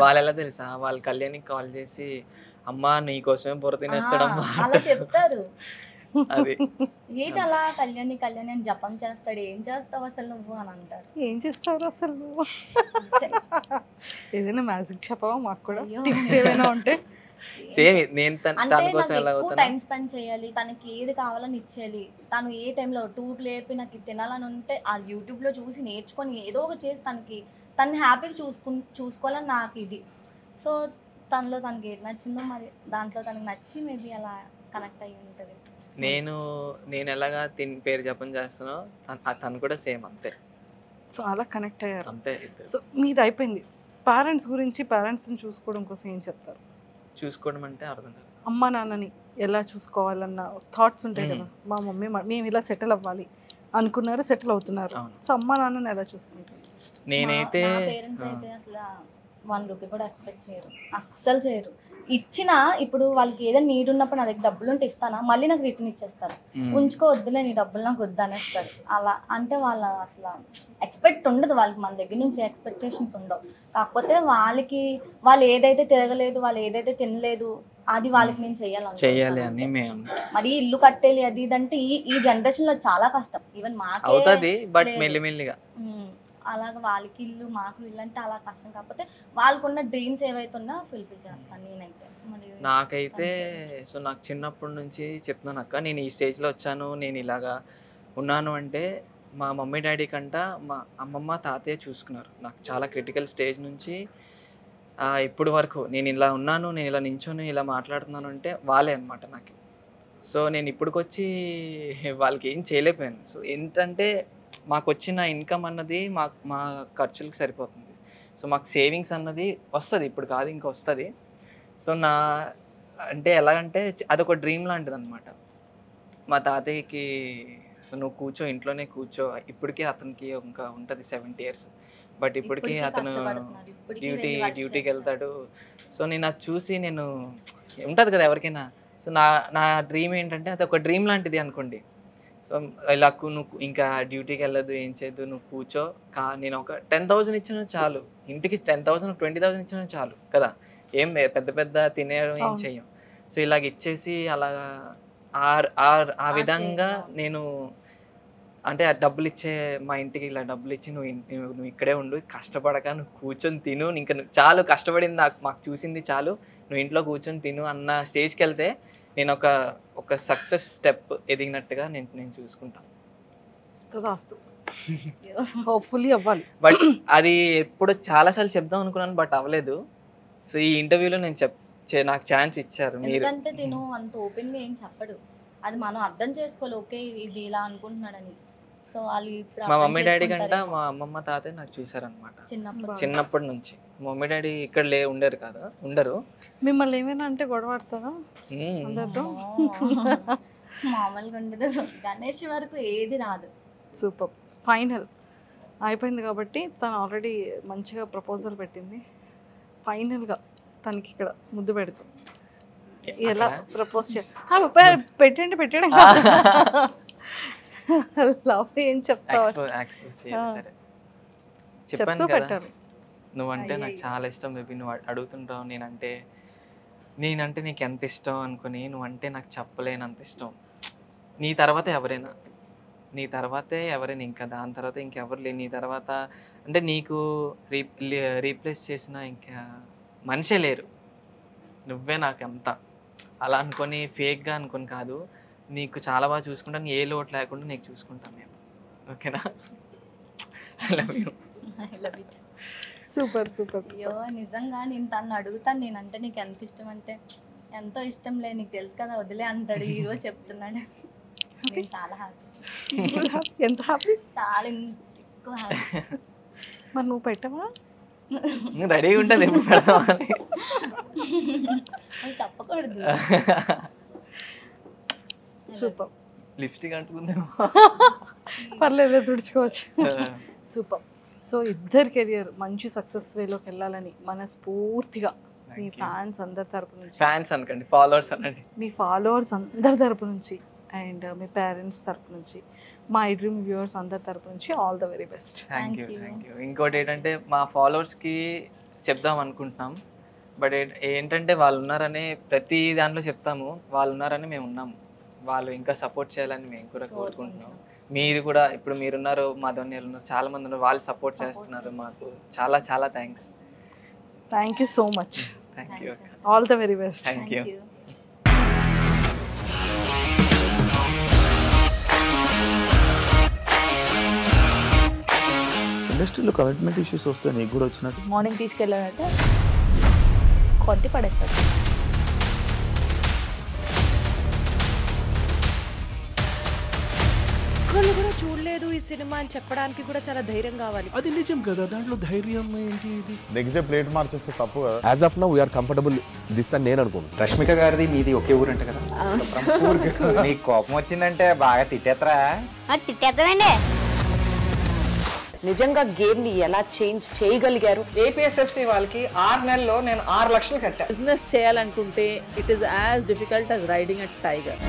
వాళ్ళు ఎలా తెలుసా, వాళ్ళు కళ్యాణికి కాల్ చేసి అమ్మా నీ కోసమే బుర్ర తినేస్తాడమ్మా అలా చెప్తారు. అది ఏంటి అలా కళ్యాణి కళ్యాణి అని జపం చేస్తాడు, ఏం చేస్తావు అసలు నువ్వు అని అంటారు. ఏం చేస్తావు అసలు నువ్వు? ఏదైనా మ్యాజిక్ చెప్పవా మాకు కూడా, టిప్స్ ఏమైనా ఉంటే? సేమ్ నేను తన కోసం ఎలా ఎక్కువ టైం స్పెండ్ చేయాలి, తనకి ఏది కావాలని ఇచ్చేయాలి. తను ఏ టైంలో 2కి లేపి నాకు ఇది తినాలని ఉంటే ఆ యూట్యూబ్లో చూసి నేర్చుకొని ఏదో ఒకటి చేసి తనని హ్యాపీగా చూసుకోవాలని నాకు ఇది. సో తనకి ఏది నచ్చిందో మరి దాంట్లో తనకి నచ్చి మేబీ అలా కనెక్ట్ అయ్యి ఉంటుంది. నేను ఎలాగా తిని పేరు జపం చేస్తానో తను కూడా సేమ్ అంతే, చాలా కనెక్ట్ అయ్యారు అంతే. సో మీది అయిపోయింది. పేరెంట్స్ గురించి, పేరెంట్స్ని చూసుకోవడం కోసం ఏం చెప్తారు? చూసుకోవడం అంటే అర్థం కాదు. అమ్మ నాన్నని ఎలా చూసుకోవాలన్న థాట్స్ ఉంటాయి కదా. మా మమ్మీ మేము ఇలా సెటిల్ అవ్వాలి అనుకున్నారు, సెటిల్ అవుతున్నారు. సో అమ్మ నాన్నని ఎలా చూసుకుంటారు? నేనైతే పేరెంట్స్ అయితే అసలు 1 రూపీ కూడా ఎక్స్పెక్ట్ చేయరు, అస్సలు చేయరు. ఇచ్చినా ఇప్పుడు వాళ్ళకి ఏదైనా నీడ్ ఉన్నప్పుడు నా దగ్గర డబ్బులు ఉంటే ఇస్తానా, మళ్ళీ నాకు రిటర్న్ ఇచ్చేస్తారు. ఉంచుకో వద్దులే నీ డబ్బులు నాకు వద్దు అనేస్తారు. అలా అంటే వాళ్ళ అసలు ఎక్స్పెక్ట్ ఉండదు వాళ్ళకి, మన దగ్గర నుంచి ఎక్స్పెక్టేషన్స్ ఉండవు. కాకపోతే వాళ్ళు ఏదైతే తిరగలేదు, వాళ్ళు ఏదైతే తినలేదు అది వాళ్ళకి నేను చెయ్యాలి అని మరి ఇల్లు కట్టేయాలి అది ఇదంటే ఈ జనరేషన్ లో చాలా కష్టం. ఈవెన్ మాకు అవుతుంది, బట్ మెల్లిమెల్లిగా అలాగ వాళ్ళకి ఇల్లు మాకు ఇల్లు అంటే అలా కష్టం. కాకపోతే వాళ్ళకున్న డ్రీమ్స్ ఏవైతే ఉన్నా ఫుల్ఫిల్ చేస్తాను నేనైతే. నాకైతే సో నాకు చిన్నప్పటి నుంచి చెప్తున్నాను అక్క, నేను ఈ స్టేజ్లో వచ్చాను, నేను ఇలాగా ఉన్నాను అంటే మా మమ్మీ డాడీ కంట మా అమ్మమ్మ తాతయ్య చూసుకున్నారు. నాకు చాలా క్రిటికల్ స్టేజ్ నుంచి ఇప్పుడు వరకు నేను ఇలా ఉన్నాను, నేను ఇలా నించొని ఇలా మాట్లాడుతున్నాను అంటే వాళ్ళే అనమాట నాకు. సో నేను ఇప్పటికొచ్చి వాళ్ళకి ఏం చేయలేకపోయాను. సో ఏంటంటే మాకు వచ్చిన ఇన్కమ్ అన్నది మా ఖర్చులకు సరిపోతుంది. సో మాకు సేవింగ్స్ అన్నది వస్తుంది, ఇప్పుడు కాదు ఇంకా వస్తుంది. సో అంటే ఎలాగంటే అదొక డ్రీమ్ లాంటిది అనమాట. మా తాతయ్యకి సో నువ్వు కూర్చో, ఇంట్లోనే కూర్చో, ఇప్పటికీ అతనికి ఇంకా ఉంటుంది 70 years, బట్ ఇప్పటికీ అతను డ్యూటీకి వెళ్తాడు. సో నేను అది చూసి నేను ఉంటుంది కదా ఎవరికైనా. సో నా డ్రీమ్ ఏంటంటే అది ఒక డ్రీమ్ లాంటిది అనుకోండి. సో ఇలా నువ్వు ఇంకా డ్యూటీకి వెళ్ళదు, ఏం చేయద్దు, నువ్వు కూర్చో. నేను ఒక 10,000 ఇచ్చినా చాలు, ఇంటికి 10,000 20,000 ఇచ్చినా చాలు కదా, ఏం పెద్ద తినేయడం ఏం చెయ్యం. సో ఇలాగ ఇచ్చేసి అలాగా ఆ విధంగా నేను అంటే ఆ డబ్బులు ఇచ్చే మా ఇంటికి ఇలా డబ్బులు ఇచ్చి నువ్వు ఇక్కడే ఉండు, కష్టపడక నువ్వు కూర్చొని తిను, ఇంకా చాలు కష్టపడింది మాకు చూసింది చాలు, నువ్వు ఇంట్లో కూర్చొని తిను అన్న స్టేజ్కి వెళ్తే నేను ఒక సక్సెస్ స్టెప్ ఎదిగినట్టుగా నేను చూసుకుంటాను. హోప్ఫుల్లీ అవ్వాలి. బట్ అది ఎప్పుడు చాలాసార్లు చెప్దాం అనుకున్నాను, బట్ అవ్వలేదు. సో ఈ ఇంటర్వ్యూలో నాకు ఛాన్స్ ఇచ్చారు మీరు. ఎందుకంటే తిను అంత ఓపెన్ గా ఏం చెప్పడు, అది మనం అర్థం చేసుకోవాలి. ఓకే ఇది ఇలా అనుకుంటున్నాడని. సో వాళ్ళు ఇప్పుడు మా మమ్మీ డాడీ కంటే మా అమ్మమ్మ తాతయ్య నాకు చూసారనమాట చిన్నప్పటి నుంచి. మా మమ్మీ డాడీ ఇక్కడ ఉండరు. మిమ్మల్ని ఏమైనా అంటే గొడవ ఆడతారా? మామూలుగా ఉండదు, గణేష్ వరకు ఏది రాదు. సూపర్. ఫైనల్ అయిపోయింది కాబట్టి తను ఆల్రెడీ మంచిగా ప్రపోజల్ పెట్టింది. ఫైనల్గా తనకి ఇక్కడ ముద్దు పెడుతుంది. ఎలా ప్రపోజ్ పెట్టండి లవ్ ఏం చెప్తావు? చెప్పాను కదా, నువ్వంటే నాకు చాలా ఇష్టం బేబీ, నువ్వు అడుగుతుంటావు నేనంటే నీకు ఎంత ఇష్టం అనుకుని, నువ్వంటే నాకు చెప్పలేనంత ఇష్టం. నీ తర్వాతే ఎవరైనా ఇంకా దాని తర్వాత ఇంకెవరు లేరు. నీ తర్వాత అంటే నీకు రీప్లేస్ చేసిన ఇంకా మనిషే లేరు, నువ్వే నాకు అలా అనుకొని ఫేక్గా అనుకొని కాదు, నీకు చాలా బాగా చూసుకుంటాను, ఏ లోటు లేకుండా నీకు చూసుకుంటాను నేను. ఓకేనా? సూపర్. అయ్యో నిజంగా నేను తను అడుగుతాను, నేనంటే నీకు ఎంత ఇష్టం అంటే ఎంతో ఇష్టం లేదు నీకు తెలుసు కదా వదిలే అంటాడు. ఈరోజు చెప్తున్నాడు. నేను చాలా హ్యాపీ. ఎంత హ్యాపీ? చాలా ఎక్కువ హ్యాపీ. మరి నువ్వు పెట్టవా? రెడీగా ఉంటుంది ఎప్పుడు పెడదామని. అది చెప్పకూడదు. సూపర్. లిప్స్టిక్ అంటుకుందేమో. పర్లేదు, తుడుచుకోవచ్చు. సూపర్. సో ఇద్దరు కెరియర్ మంచి సక్సెస్ వేలోకి వెళ్ళాలని మనస్ఫూర్తిగా మీ ఫ్యాన్స్ అందరి తరపు నుంచి, ఫ్యాన్స్ అనకండి, ఫాలోవర్స్ అనండి, మీ ఫాలోవర్స్ అందరి తరపు నుంచి అండ్ మీ పేరెంట్స్ తరపు నుంచి, మా ఐ డ్రీమ్ వ్యూవర్స్ అందరి తరపు నుంచి all the very best. Thank you. ఇంకోటి ఏంటంటే మా ఫాలోవర్స్కి చెప్దాం అనుకుంటున్నాం, బట్ ఏంటంటే వాళ్ళు ఉన్నారని ప్రతి దాంట్లో చెప్తాము, వాళ్ళు ఉన్నారని మేము ఉన్నాము, వాళ్ళు ఇంకా సపోర్ట్ చేయాలని మేము కూడా కోరుకుంటున్నాం. మీరు కూడా ఇప్పుడు మీరున్నారు, మా ధోనియాలు ఉన్నారు, చాలా మంది ఉన్నారు, వాళ్ళు సపోర్ట్ చేస్తున్నారు మాకు. చాలా చాలా thanks. Thank you so much. Thank you. All the very best. Thank you. ఇండస్ట్రీలో కమిట్మెంట్ ఇష్యూస్ వస్తే నీకు కూడా వచ్చినట్టు? మార్నింగ్ తీసుకెళ్ళాడంటే కొట్టి పడేసాడు. ఒక్కళ్ళు కూడా చూడలేదు ఈ సినిమా అని చెప్పడానికి కూడా చాలా ధైర్యం కావాలి. అది నిజం కదా, దాంట్లో ధైర్యం ఏంటి? ఇది నెక్స్ట్ డే ప్లేట్ మార్చేస్తే తప్పు కదా. As of now we are comfortable this అని నేను అనుకుంటున్నాను. రష్మిక గారిది మీది ఒకే ఊరు అంట కదా? నీకు కోపం వచ్చిందంటే బాగా తిట్టేత్తరా? తిట్టేద్దామండి. నిజంగా గేమ్ ని ఎలా చేంజ్ చేయగలిగారు? ఏపీఎస్ఎఫ్సి వాళ్ళకి 6 నెలల్లో నేను 6 లక్షలు కట్టా. బిజినెస్ చేయాలనుకుంటే it is as difficult as riding a tiger.